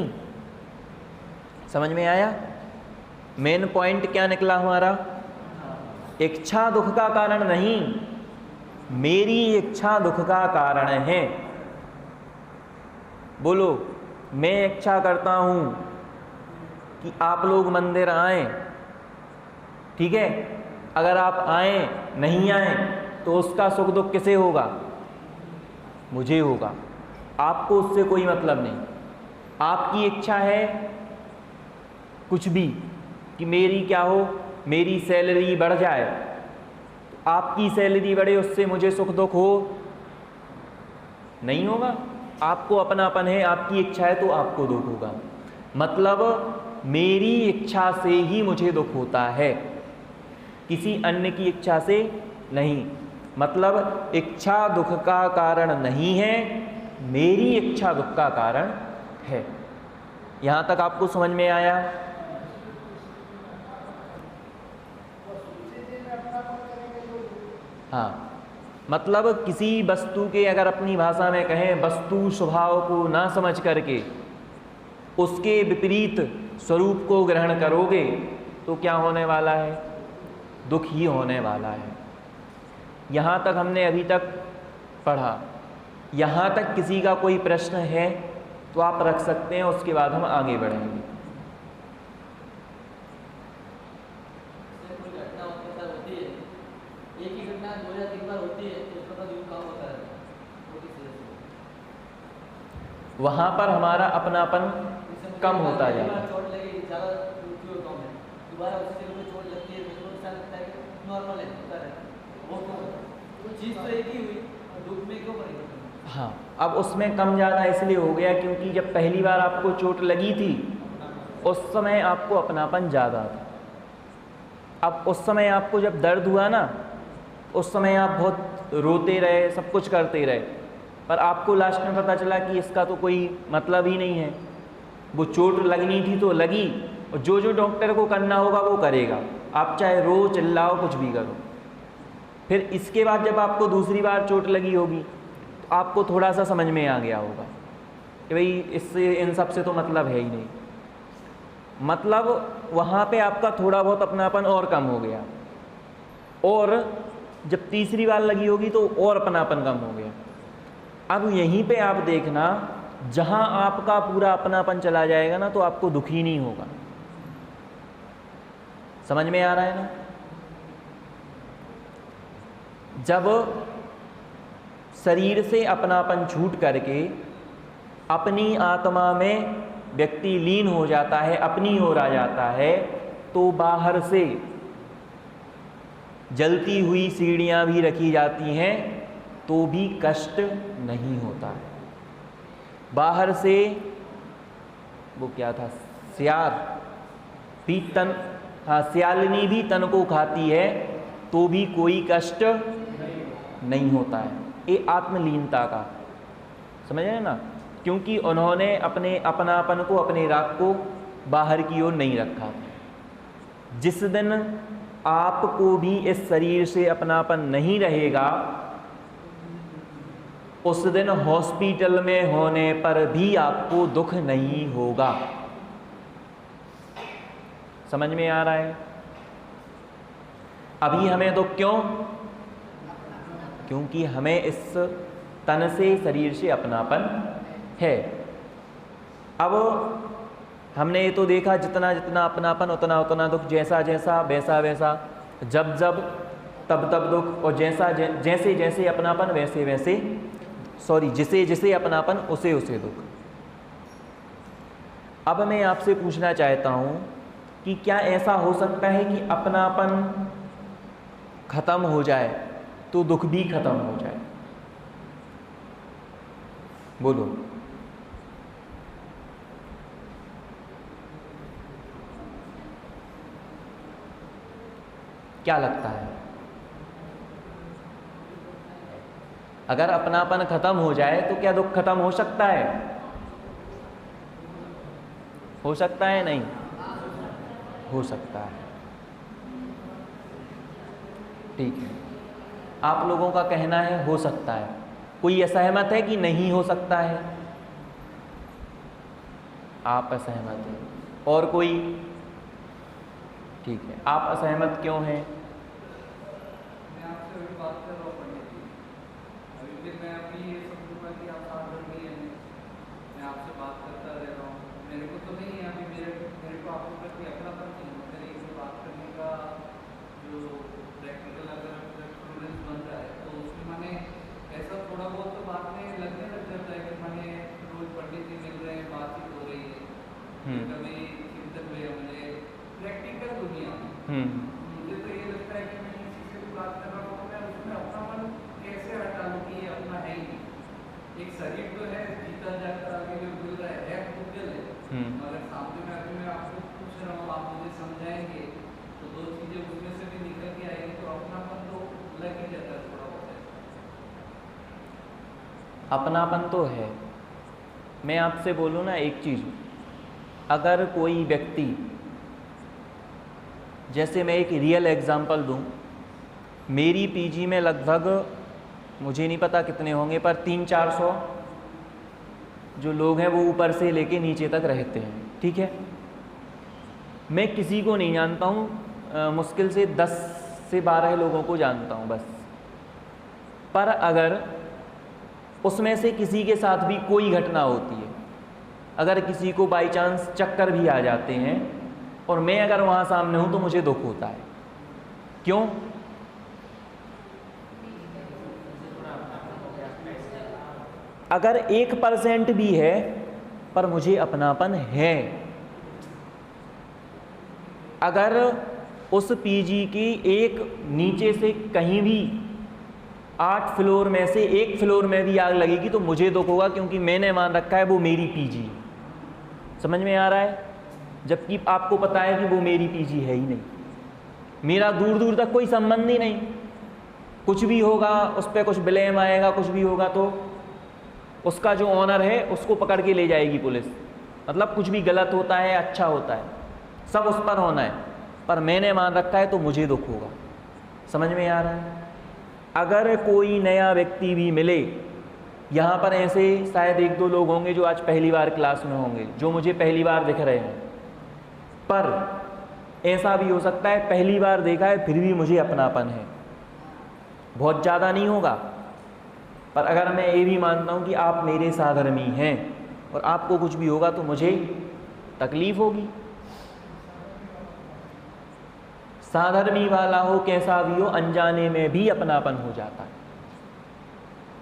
Speaker 1: समझ में आया? मेन पॉइंट क्या निकला हमारा? इच्छा दुख का कारण नहीं, मेरी इच्छा दुख का कारण है। बोलो, मैं इच्छा करता हूं कि आप लोग मंदिर आएं, ठीक है? अगर आप आएं, नहीं आएं तो उसका सुख दुख किसे होगा? मुझे होगा। आपको उससे कोई मतलब नहीं। आपकी इच्छा है कुछ भी कि मेरी क्या हो, मेरी सैलरी बढ़ जाए। तो आपकी सैलरी बढ़े उससे मुझे सुख दुख हो? नहीं होगा। आपको अपनापन है, आपकी इच्छा है तो आपको दुख होगा। मतलब मेरी इच्छा से ही मुझे दुख होता है, किसी अन्य की इच्छा से नहीं। मतलब इच्छा दुख का कारण नहीं है, मेरी इच्छा दुख का कारण है। यहां तक आपको समझ में आया? हाँ, मतलब किसी वस्तु के, अगर अपनी भाषा में कहें, वस्तु स्वभाव को ना समझ करके उसके विपरीत स्वरूप को ग्रहण करोगे तो क्या होने वाला है? दुख ही होने वाला है। यहाँ तक हमने अभी तक पढ़ा। यहाँ तक किसी का कोई प्रश्न है तो आप रख सकते हैं, उसके बाद हम आगे बढ़ेंगे।
Speaker 2: एक ही घटना 2 या 3 बार होती है तो उसका यूं काम होता है।
Speaker 1: वहाँ पर हमारा अपनापन कम होता जाता है।
Speaker 2: चोट लगी, ज़्यादा दुखी होता हूँ मैं, दोबारा उससे मुझे चोट लगती है, मुझे ऐसा लगता है कि नॉर्मल है, होता है। वो तो चीज़ तो एक ही हुई, दुख में क्यों परिवर्तन?
Speaker 1: हाँ, अब उसमें कम ज़्यादा इसलिए हो गया क्योंकि जब पहली बार आपको चोट लगी थी उस समय आपको अपनापन ज़्यादा था। अब उस समय आपको जब दर्द हुआ ना, उस समय आप बहुत रोते रहे, सब कुछ करते रहे, पर आपको लास्ट में पता चला कि इसका तो कोई मतलब ही नहीं है। वो चोट लगनी थी तो लगी, और जो जो डॉक्टर को करना होगा वो करेगा। आप चाहे रो चिल्लाओ कुछ भी करो। फिर इसके बाद जब आपको दूसरी बार चोट लगी होगी तो आपको थोड़ा सा समझ में आ गया होगा कि भाई इससे, इन सब से तो मतलब है ही नहीं। मतलब वहाँ पे आपका थोड़ा बहुत अपनापन और कम हो गया, और जब तीसरी बार लगी होगी तो और अपनापन कम हो गया। अब यहीं पे आप देखना, जहाँ आपका पूरा अपनापन चला जाएगा ना तो आपको दुख ही नहीं होगा। समझ में आ रहा है ना? जब शरीर से अपनापन छूट करके अपनी आत्मा में व्यक्ति लीन हो जाता है, अपनी ओर आ जाता है, तो बाहर से जलती हुई सीढ़ियाँ भी रखी जाती हैं तो भी कष्ट नहीं होता है। बाहर से वो क्या था, सियार भी तन, हाँ, सियालिनी भी तन को खाती है तो भी कोई कष्ट नहीं होता है। ये आत्मलीनता का, समझ रहे हैं ना? क्योंकि उन्होंने अपने अपनापन को, अपने राग को बाहर की ओर नहीं रखा। जिस दिन आपको भी इस शरीर से अपनापन नहीं रहेगा, उस दिन हॉस्पिटल में होने पर भी आपको दुख नहीं होगा। समझ में आ रहा है? अभी हमें दुख क्यों? क्योंकि हमें इस तन से, शरीर से अपनापन है। अब हमने ये तो देखा, जितना जितना अपनापन उतना उतना दुख, जैसा जैसा वैसा वैसा, जब जब तब तब दुख, और जैसा जैसे जैसे अपनापन वैसे वैसे, सॉरी, जिसे जिसे अपनापन उसे उसे दुख। अब मैं आपसे पूछना चाहता हूँ कि क्या ऐसा हो सकता है कि अपनापन खत्म हो जाए तो दुख भी खत्म हो जाए? बोलो। क्या लगता है? अगर अपनापन खत्म हो जाए तो क्या दुख खत्म हो सकता है? हो सकता है? नहीं हो सकता है। ठीक है, आप लोगों का कहना है हो सकता है। कोई असहमत है कि नहीं हो सकता है? आप असहमत हैं। और कोई? ठीक है, आप असहमत क्यों हैं?
Speaker 2: मैं आपसे अभी बात कर रहा हूँ पंडित जी, अभी फिर मैं अभी ये समझूंगा कि आप साथ नहीं है, मैं आपसे बात करता रह रहा हूँ, मेरे को तो नहीं है अभी, मेरे को आपके प्रति अपनापन नहीं है, मेरे एक बात करने का जो प्रैक्टिकल अगर स्टूडेंट बन रहा है तो उसमें मैंने ऐसा थोड़ा बहुत तो बात में लगने लग जाता है कि मैंने रोज पंडित जी मिल रहे हैं, बातचीत हो रही है, कभी चिंतन में मुझे प्रैक्टिकल दुनिया में मुझे तो ये लगता है कि मैं किसी से भी बात कर रहा हूँ तो मैं उसमें अपना मन कैसे हटा लूँ कि ये अपना है ही नहीं। एक शरीर तो है, जीता जाता आगे जो मिल रहा है भूगल है, मगर सामने में अभी मैं आपको पूछ रहा हूँ, आप मुझे समझाएंगे तो दो चीज़ें उसमें से भी निकल के आएंगी, तो अपनापन तो लग ही जाता है थोड़ा बहुत।
Speaker 1: अपनापन तो है। मैं आपसे बोलूँ ना एक चीज़, अगर कोई व्यक्ति, जैसे मैं एक रियल एग्जांपल दूं, मेरी पीजी में लगभग मुझे नहीं पता कितने होंगे पर 300-400 जो लोग हैं वो ऊपर से लेके नीचे तक रहते हैं। ठीक है, मैं किसी को नहीं जानता हूँ, मुश्किल से 10 से 12 लोगों को जानता हूँ बस। पर अगर उसमें से किसी के साथ भी कोई घटना होती है, अगर किसी को बाई चांस चक्कर भी आ जाते हैं और मैं अगर वहाँ सामने हूँ तो मुझे दुख होता है। क्यों? अगर 1% भी है पर मुझे अपनापन है। अगर उस पीजी की एक नीचे से कहीं भी 8 फ्लोर में से 1 फ्लोर में भी आग लगेगी तो मुझे दुख होगा, क्योंकि मैंने मान रखा है वो मेरी पीजी। समझ में आ रहा है? जबकि आपको पता है कि वो मेरी पीजी है ही नहीं, मेरा दूर दूर तक कोई संबंध ही नहीं। कुछ भी होगा उस पर कुछ ब्लेम आएगा, कुछ भी होगा तो उसका जो ऑनर है उसको पकड़ के ले जाएगी पुलिस। मतलब कुछ भी गलत होता है अच्छा होता है सब उस पर होना है, पर मैंने मान रखा है तो मुझे दुख होगा। समझ में आ रहा है? अगर कोई नया व्यक्ति भी मिले, यहाँ पर ऐसे शायद 1-2 लोग होंगे जो आज पहली बार क्लास में होंगे, जो मुझे पहली बार दिख रहे हैं, पर ऐसा भी हो सकता है पहली बार देखा है फिर भी मुझे अपनापन है। बहुत ज़्यादा नहीं होगा, पर अगर मैं ये भी मानता हूँ कि आप मेरे साधर्मी हैं और आपको कुछ भी होगा तो मुझे तकलीफ़ होगी। साधर्मी वाला हो कैसा भी हो, अनजाने में भी अपनापन हो जाता है।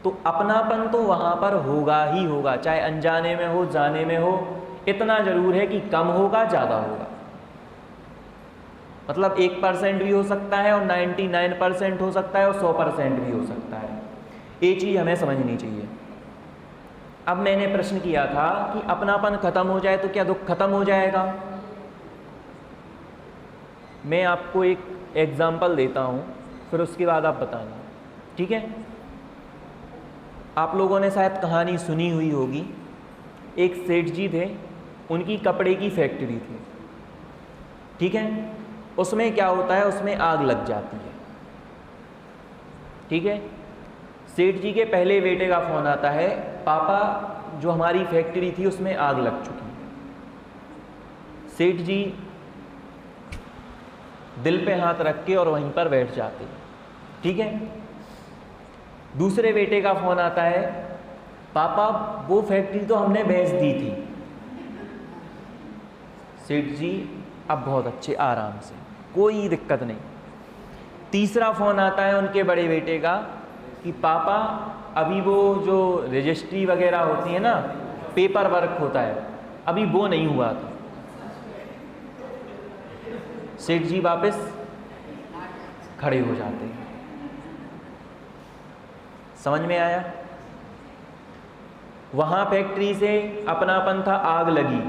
Speaker 1: तो अपनापन तो वहाँ पर होगा ही होगा, चाहे अनजाने में हो जाने में हो। इतना ज़रूर है कि कम होगा ज़्यादा होगा। मतलब 1% भी हो सकता है और 99% हो सकता है और 100% भी हो सकता है। ये चीज़ हमें समझनी चाहिए। अब मैंने प्रश्न किया था कि अपनापन खत्म हो जाए तो क्या दुख खत्म हो जाएगा? मैं आपको एक एग्जाम्पल देता हूँ, फिर उसके बाद आप बताना, ठीक है? आप लोगों ने शायद कहानी सुनी हुई होगी। एक सेठ जी थे, उनकी कपड़े की फैक्ट्री थी, ठीक है? उसमें क्या होता है, उसमें आग लग जाती है, ठीक है? सेठ जी के पहले बेटे का फ़ोन आता है, पापा जो हमारी फैक्ट्री थी उसमें आग लग चुकी है। सेठ जी दिल पे हाथ रख के और वहीं पर बैठ जाते, ठीक है? दूसरे बेटे का फ़ोन आता है, पापा वो फैक्ट्री तो हमने बेच दी थी। सेठ जी अब बहुत अच्छे आराम से, कोई दिक्कत नहीं। तीसरा फ़ोन आता है उनके बड़े बेटे का कि पापा अभी वो जो रजिस्ट्री वगैरह होती है ना, पेपर वर्क होता है, अभी वो नहीं हुआ था। सेठ जी वापस खड़े हो जाते हैं। समझ में आया? वहाँ फैक्ट्री से अपनापन था, आग लगी,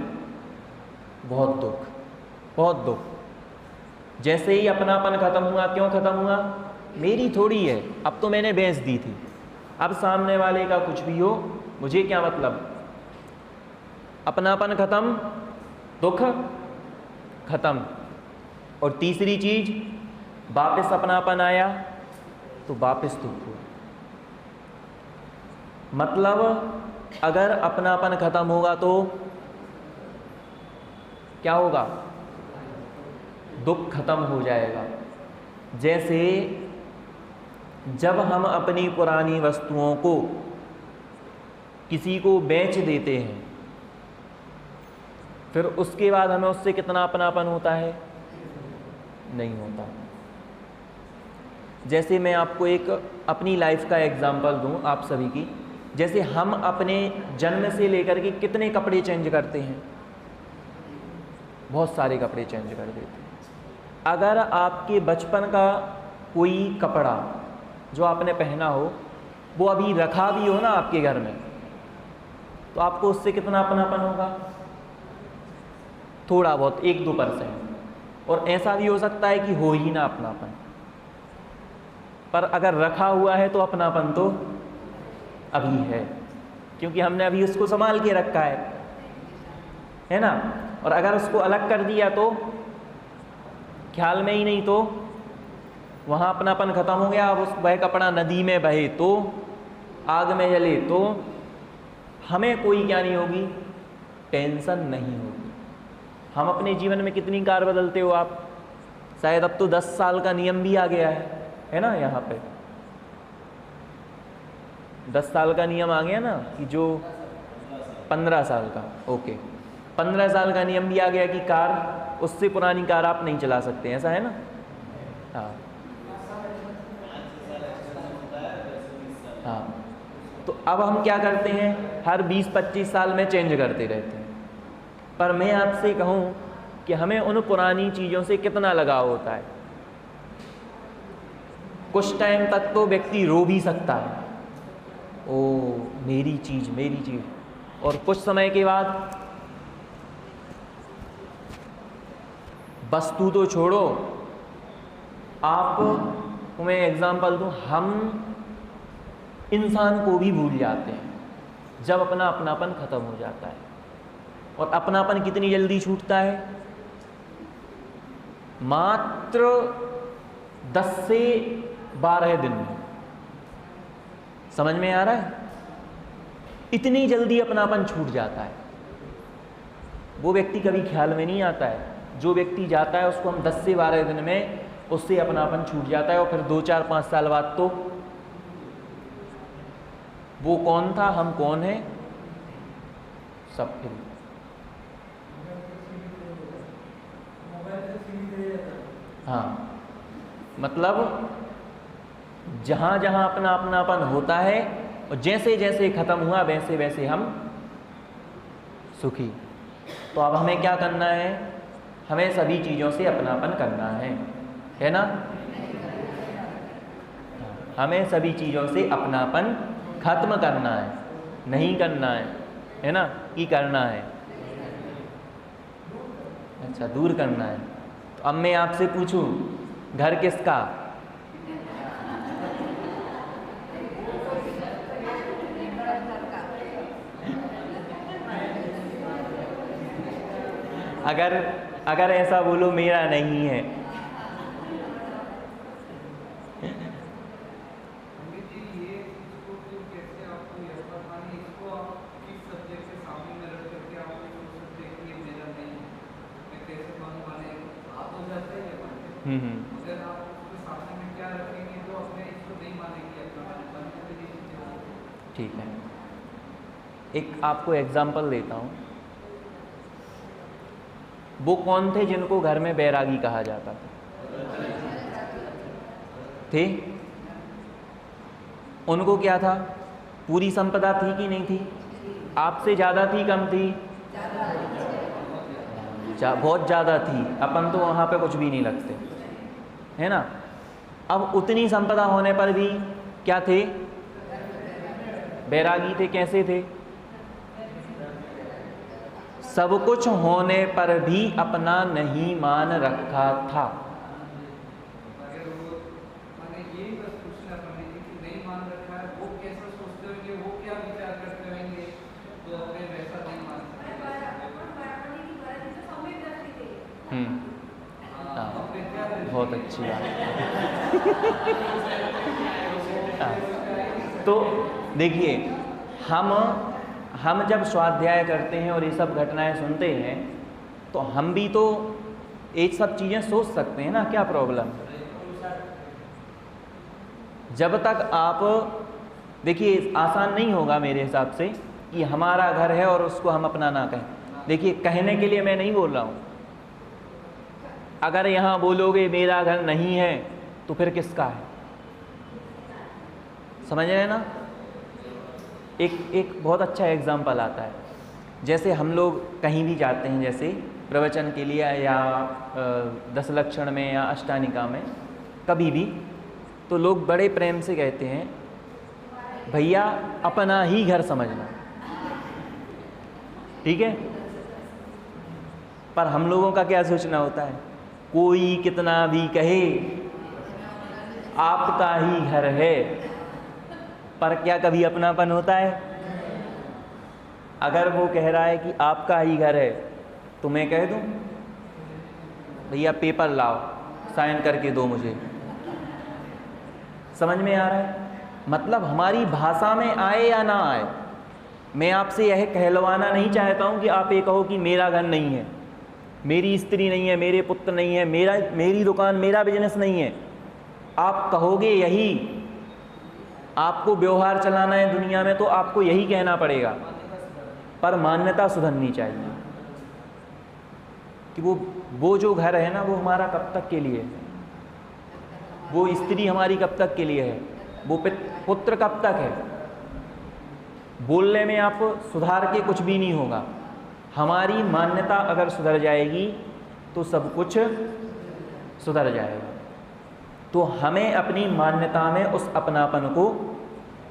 Speaker 1: बहुत दुख, बहुत दुख। जैसे ही अपनापन खत्म हुआ, क्यों खत्म हुआ? मेरी थोड़ी है, अब तो मैंने बेच दी थी, अब सामने वाले का कुछ भी हो, मुझे क्या मतलब, अपनापन खत्म, दुख खत्म। और तीसरी चीज, वापस अपनापन आया तो वापस दुख हुआ। मतलब अगर अपनापन खत्म होगा तो क्या होगा, दुख खत्म हो जाएगा। जैसे जब हम अपनी पुरानी वस्तुओं को किसी को बेच देते हैं, फिर उसके बाद हमें उससे कितना अपनापन होता है, नहीं होता। जैसे मैं आपको एक अपनी लाइफ का एग्जांपल दूं आप सभी की। जैसे हम अपने जन्म से लेकर के कितने कपड़े चेंज करते हैं, बहुत सारे कपड़े चेंज कर देते हैं। अगर आपके बचपन का कोई कपड़ा जो आपने पहना हो वो अभी रखा भी हो ना आपके घर में, तो आपको उससे कितना अपनापन होगा, थोड़ा बहुत 1-2%। और ऐसा भी हो सकता है कि हो ही ना अपनापन, पर अगर रखा हुआ है तो अपनापन तो अभी है, क्योंकि हमने अभी उसको संभाल के रखा है ना। और अगर उसको अलग कर दिया तो ख्याल में ही नहीं, तो वहाँ अपनापन खत्म हो गया। अब उस वह कपड़ा नदी में बहे तो, आग में जले तो हमें कोई क्या नहीं होगी, टेंशन नहीं होगी। हम अपने जीवन में कितनी कार बदलते हो आप, शायद अब तो 10 साल का नियम भी आ गया है ना। यहाँ पे 10 साल का नियम आ गया ना, कि जो 15 साल का, ओके 15 साल का नियम भी आ गया कि कार, उससे पुरानी कार आप नहीं चला सकते, ऐसा है ना। हाँ हाँ, तो अब हम क्या करते हैं, हर 20-25 साल में चेंज करते रहते हैं। पर मैं आपसे कहूँ कि हमें उन पुरानी चीज़ों से कितना लगाव होता है। कुछ टाइम तक तो व्यक्ति रो भी सकता है, ओ मेरी चीज़ मेरी चीज़, और कुछ समय के बाद वस्तु तो छोड़ो, आप मैं एग्जांपल दूं, हम इंसान को भी भूल जाते हैं जब अपना अपनापन खत्म हो जाता है। और अपनापन कितनी जल्दी छूटता है, मात्र 10 से 12 दिन में। समझ में आ रहा है, इतनी जल्दी अपनापन छूट जाता है। वो व्यक्ति कभी ख्याल में नहीं आता है, जो व्यक्ति जाता है उसको हम 10 से 12 दिन में उससे अपनापन छूट जाता है। और फिर 2-4-5 साल बाद तो वो कौन था, हम कौन है, सब फिर। हाँ, मतलब जहाँ जहाँ अपना अपनापन होता है, और जैसे जैसे खत्म हुआ वैसे वैसे हम सुखी। तो अब हमें क्या करना है, हमें सभी चीज़ों से अपनापन करना है ना। हमें सभी चीज़ों से अपनापन खत्म करना है, नहीं करना है ना, कि करना है, अच्छा दूर करना है। तो अब मैं आपसे पूछूं, घर किसका, अगर ऐसा बोलो मेरा नहीं है,
Speaker 2: अगर आप उसके सामने में क्या रखेंगे तो अपने इसको नहीं मानेंगे अपना।
Speaker 1: ठीक है, एक आपको एग्जाम्पल देता हूँ। वो कौन थे जिनको घर में बैरागी कहा जाता था, थे? उनको क्या था, पूरी संपदा थी कि नहीं थी, आपसे ज़्यादा थी कम थी, बहुत ज़्यादा थी। अपन तो वहाँ पे कुछ भी नहीं लगते, है ना। अब उतनी संपदा होने पर भी क्या थे, बैरागी थे। कैसे थे, सब कुछ होने पर भी अपना नहीं मान रखा था।
Speaker 2: अगर वो माने यही बस पूछना पड़ेगा कि नहीं मान रखा है, वो कैसे
Speaker 1: हाँ, बहुत अच्छी बात। तो देखिए, हम जब स्वाध्याय करते हैं और ये सब घटनाएं सुनते हैं तो हम भी तो एक सब चीज़ें सोच सकते हैं ना, क्या प्रॉब्लम। जब तक आप देखिए, आसान नहीं होगा मेरे हिसाब से कि हमारा घर है और उसको हम अपना ना कहें। देखिए, कहने के लिए मैं नहीं बोल रहा हूँ, अगर यहाँ बोलोगे मेरा घर नहीं है तो फिर किसका है, समझ रहे हैं ना। एक बहुत अच्छा एग्जाम्पल आता है, जैसे हम लोग कहीं भी जाते हैं, जैसे प्रवचन के लिए या दशलक्षण में या अष्टानिका में कभी भी, तो लोग बड़े प्रेम से कहते हैं भैया अपना ही घर समझना, ठीक है। पर हम लोगों का क्या सोचना होता है, कोई कितना भी कहे आपका ही घर है, पर क्या कभी अपनापन होता है। अगर वो कह रहा है कि आपका ही घर है तो मैं कह दूं भैया पेपर लाओ, साइन करके दो मुझे, समझ में आ रहा है। मतलब हमारी भाषा में आए या ना आए, मैं आपसे यह कहलवाना नहीं चाहता हूं कि आप ये कहो कि मेरा घर नहीं है, मेरी स्त्री नहीं है, मेरे पुत्र नहीं है, मेरी दुकान, मेरा बिजनेस नहीं है। आप कहोगे यही, आपको व्यवहार चलाना है दुनिया में तो आपको यही कहना पड़ेगा, पर मान्यता सुधरनी चाहिए कि वो जो घर है ना, वो हमारा कब तक के लिए है, वो स्त्री हमारी कब तक के लिए है, वो पुत्र कब तक है। बोलने में आप सुधार के कुछ भी नहीं होगा। हमारी मान्यता अगर सुधर जाएगी तो सब कुछ सुधर जाएगा। तो हमें अपनी मान्यता में उस अपनापन को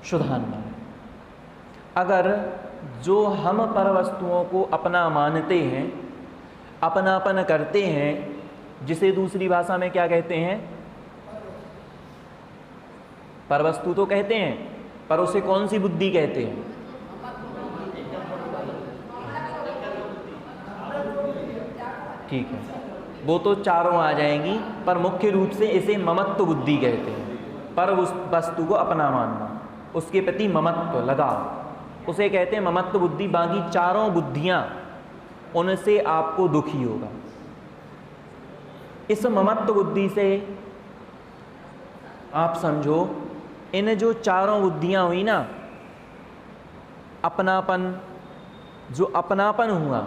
Speaker 1: सुधारना है। अगर जो हम पर वस्तुओं को अपना मानते हैं, अपनापन करते हैं, जिसे दूसरी भाषा में क्या कहते हैं, परवस्तु तो कहते हैं, पर उसे कौन सी बुद्धि कहते हैं, ठीक है, वो तो चारों आ जाएंगी, पर मुख्य रूप से इसे ममत्व बुद्धि कहते हैं। पर उस वस्तु को अपना मानना, उसके प्रति ममत्व लगाओ, उसे कहते हैं ममत्व बुद्धि। बाकी चारों बुद्धियां, उनसे आपको दुख ही होगा। इस ममत्व बुद्धि से आप समझो, इन जो चारों बुद्धियां हुई ना, अपनापन, जो अपनापन हुआ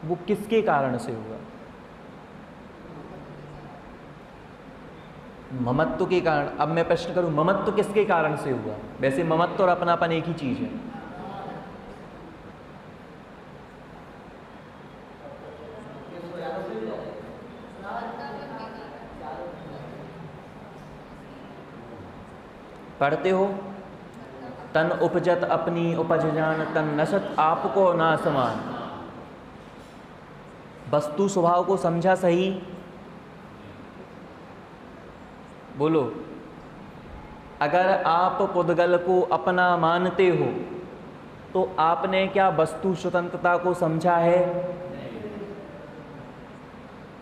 Speaker 1: वो किसके कारण से हुआ, ममत्व के कारण। अब मैं प्रश्न करूं, ममत्व किसके कारण से हुआ। वैसे ममत्व और अपनापन एक ही चीज है। पढ़ते हो, तन उपजत अपनी उपज जान, तन नशत आपको ना समान। वस्तु स्वभाव को समझा सही, बोलो। अगर आप पुद्गल को अपना मानते हो तो आपने क्या वस्तु स्वतंत्रता को समझा है?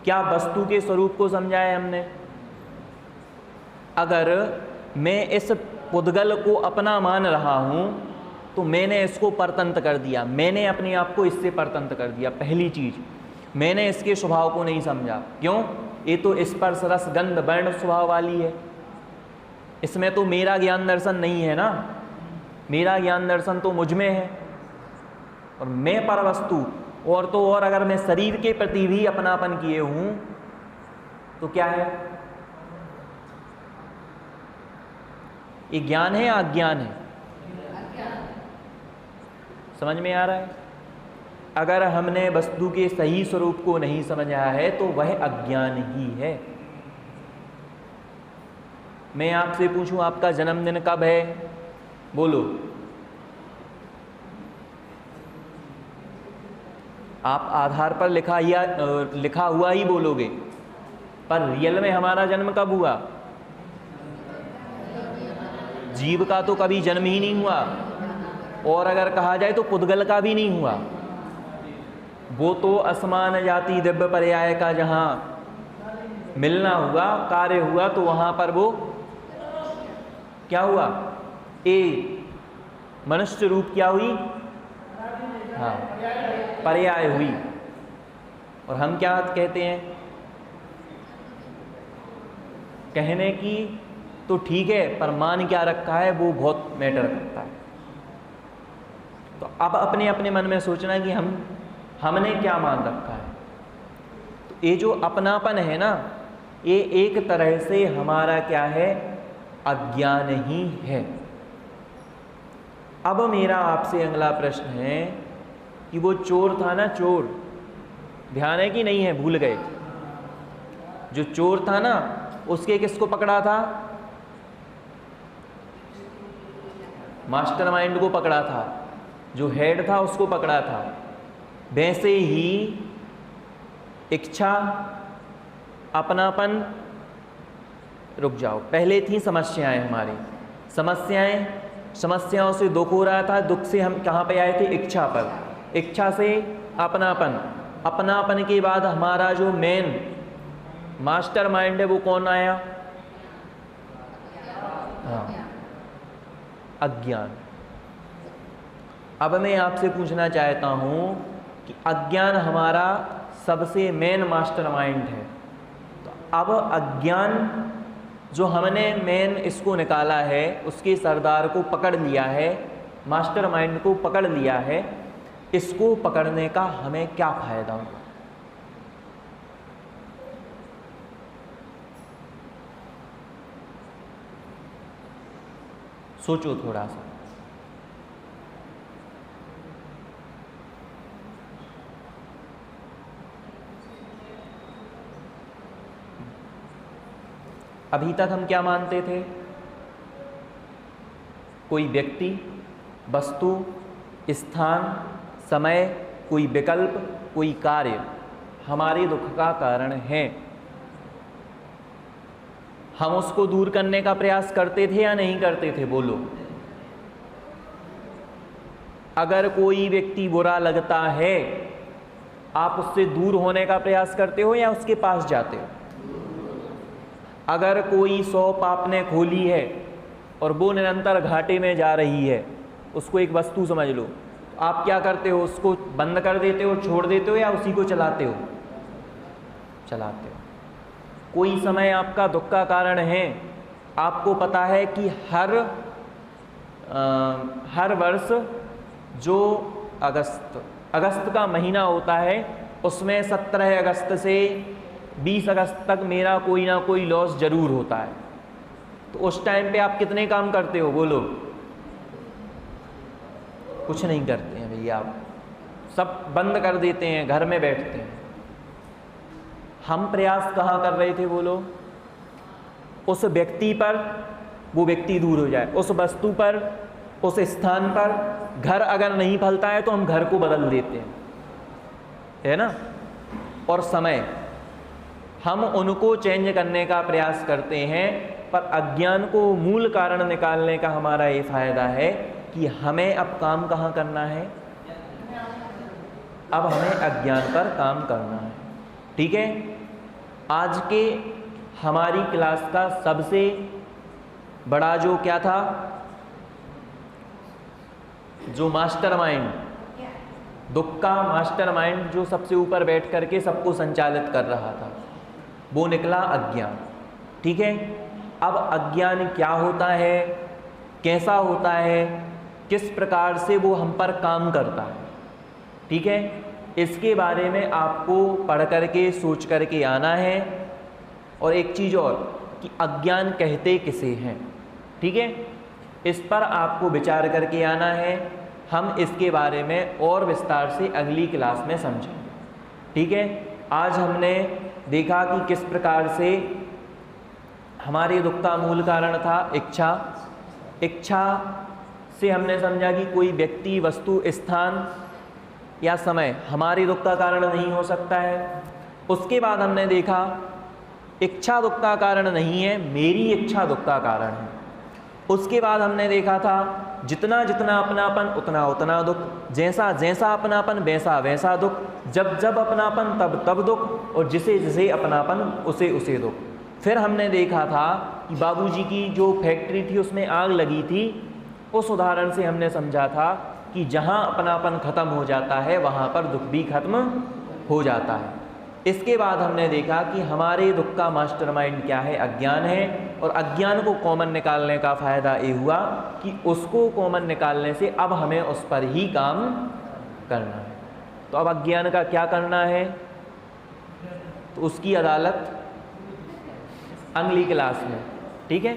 Speaker 1: क्या वस्तु के स्वरूप को समझा है हमने? अगर मैं इस पुद्गल को अपना मान रहा हूं तो मैंने इसको परतंत्र कर दिया, मैंने अपने आप को इससे परतंत्र कर दिया। पहली चीज, मैंने इसके स्वभाव को नहीं समझा। क्यों? ये तो स्पर्श रस गंध वर्ण स्वभाव वाली है, इसमें तो मेरा ज्ञान दर्शन नहीं है ना। मेरा ज्ञान दर्शन तो मुझ में है, और मैं पर वस्तु, और तो और अगर मैं शरीर के प्रति भी अपनापन किए हूं तो क्या है? ये ज्ञान है या अज्ञान है? समझ में आ रहा है? अगर हमने वस्तु के सही स्वरूप को नहीं समझा है तो वह अज्ञान ही है। मैं आपसे पूछूं, आपका जन्मदिन कब है? बोलो। आप आधार पर लिखा हुआ ही बोलोगे, पर रियल में हमारा जन्म कब हुआ? जीव का तो कभी जन्म ही नहीं हुआ, और अगर कहा जाए तो पुद्गल का भी नहीं हुआ। वो तो असमान जाति दिव्य पर्याय का जहाँ मिलना हुआ, कार्य हुआ, तो वहाँ पर वो क्या हुआ? ए मनुष्य रूप क्या हुई? हाँ, पर्याय हुई। और हम क्या कहते हैं? कहने की तो ठीक है, पर मान क्या रखा है वो बहुत मैटर करता है। तो अब अपने अपने मन में सोचना कि हमने क्या मान रखा है। तो ये जो अपनापन है ना, ये एक तरह से हमारा क्या है? अज्ञान ही है। अब मेरा आपसे अगला प्रश्न है कि वो चोर था ना, चोर, ध्यान है कि नहीं है? भूल गए? जो चोर था ना, उसके किसको पकड़ा था? मास्टरमाइंड को पकड़ा था, जो हेड था उसको पकड़ा था। वैसे ही इच्छा, अपनापन, रुक जाओ, पहले थी समस्याएं हमारी। समस्याओं से दुख हो रहा था, दुख से हम कहाँ पे आए थे? इच्छा पर। इच्छा से अपनापन, अपनापन के बाद हमारा जो मेन मास्टरमाइंड है वो कौन आया? हाँ, अज्ञान। अब मैं आपसे पूछना चाहता हूँ कि अज्ञान हमारा सबसे मेन मास्टरमाइंड है। तो अब अज्ञान जो हमने मेन इसको निकाला है, उसके सरदार को पकड़ लिया है, मास्टरमाइंड को पकड़ लिया है, इसको पकड़ने का हमें क्या फायदा होगा? सोचो थोड़ा सा। अभी तक हम क्या मानते थे? कोई व्यक्ति, वस्तु, स्थान, समय, कोई विकल्प, कोई कार्य हमारे दुख का कारण है। हम उसको दूर करने का प्रयास करते थे या नहीं करते थे? बोलो। अगर कोई व्यक्ति बुरा लगता है, आप उससे दूर होने का प्रयास करते हो या उसके पास जाते हो? अगर कोई शॉप आपने खोली है और वो निरंतर घाटे में जा रही है, उसको एक वस्तु समझ लो, आप क्या करते हो? उसको बंद कर देते हो, छोड़ देते हो, या उसी को चलाते हो? चलाते हो। कोई समय आपका दुख का कारण है। आपको पता है कि हर वर्ष जो अगस्त का महीना होता है, उसमें 17 अगस्त से 20 अगस्त तक मेरा कोई ना कोई लॉस जरूर होता है। तो उस टाइम पे आप कितने काम करते हो? बोलो। कुछ नहीं करते हैं भैया, आप सब बंद कर देते हैं, घर में बैठते हैं। हम प्रयास कहाँ कर रहे थे? बोलो। उस व्यक्ति पर वो व्यक्ति दूर हो जाए, उस वस्तु पर, उस स्थान पर। घर अगर नहीं फलता है तो हम घर को बदल देते हैं, है ना? और समय, हम उनको चेंज करने का प्रयास करते हैं। पर अज्ञान को मूल कारण निकालने का हमारा ये फायदा है कि हमें अब काम कहाँ करना है? अब हमें अज्ञान पर काम करना है। ठीक है? आज के हमारी क्लास का सबसे बड़ा जो क्या था, जो मास्टरमाइंड, दुख का मास्टरमाइंड जो सबसे ऊपर बैठ करके सबको संचालित कर रहा था, वो निकला अज्ञान। ठीक है? अब अज्ञान क्या होता है, कैसा होता है, किस प्रकार से वो हम पर काम करता है, ठीक है, इसके बारे में आपको पढ़ करके सोच करके आना है। और एक चीज़ और कि अज्ञान कहते किसे हैं, ठीक है, इस पर आपको विचार करके आना है। हम इसके बारे में और विस्तार से अगली क्लास में समझेंगे। ठीक है? आज हमने देखा कि किस प्रकार से हमारे दुख का मूल कारण था इच्छा। इच्छा से हमने समझा कि कोई व्यक्ति, वस्तु, स्थान या समय हमारे दुख का कारण नहीं हो सकता है। उसके बाद हमने देखा इच्छा दुख का कारण नहीं है, मेरी इच्छा दुख का कारण है। उसके बाद हमने देखा था जितना जितना अपनापन उतना उतना दुख, जैसा जैसा अपनापन वैसा वैसा दुख, जब जब अपनापन तब तब दुख, और जिसे जिसे अपनापन उसे उसे दुख। फिर हमने देखा था कि बाबूजी की जो फैक्ट्री थी उसमें आग लगी थी, उस उदाहरण से हमने समझा था कि जहाँ अपनापन खत्म हो जाता है वहाँ पर दुख भी खत्म हो जाता है। इसके बाद हमने देखा कि हमारे दुख का मास्टरमाइंड क्या है, अज्ञान है, और अज्ञान को कॉमन निकालने का फ़ायदा ये हुआ कि उसको कॉमन निकालने से अब हमें उस पर ही काम करना है। तो अब अज्ञान का क्या करना है, तो उसकी अदालत अगली क्लास में, ठीक है।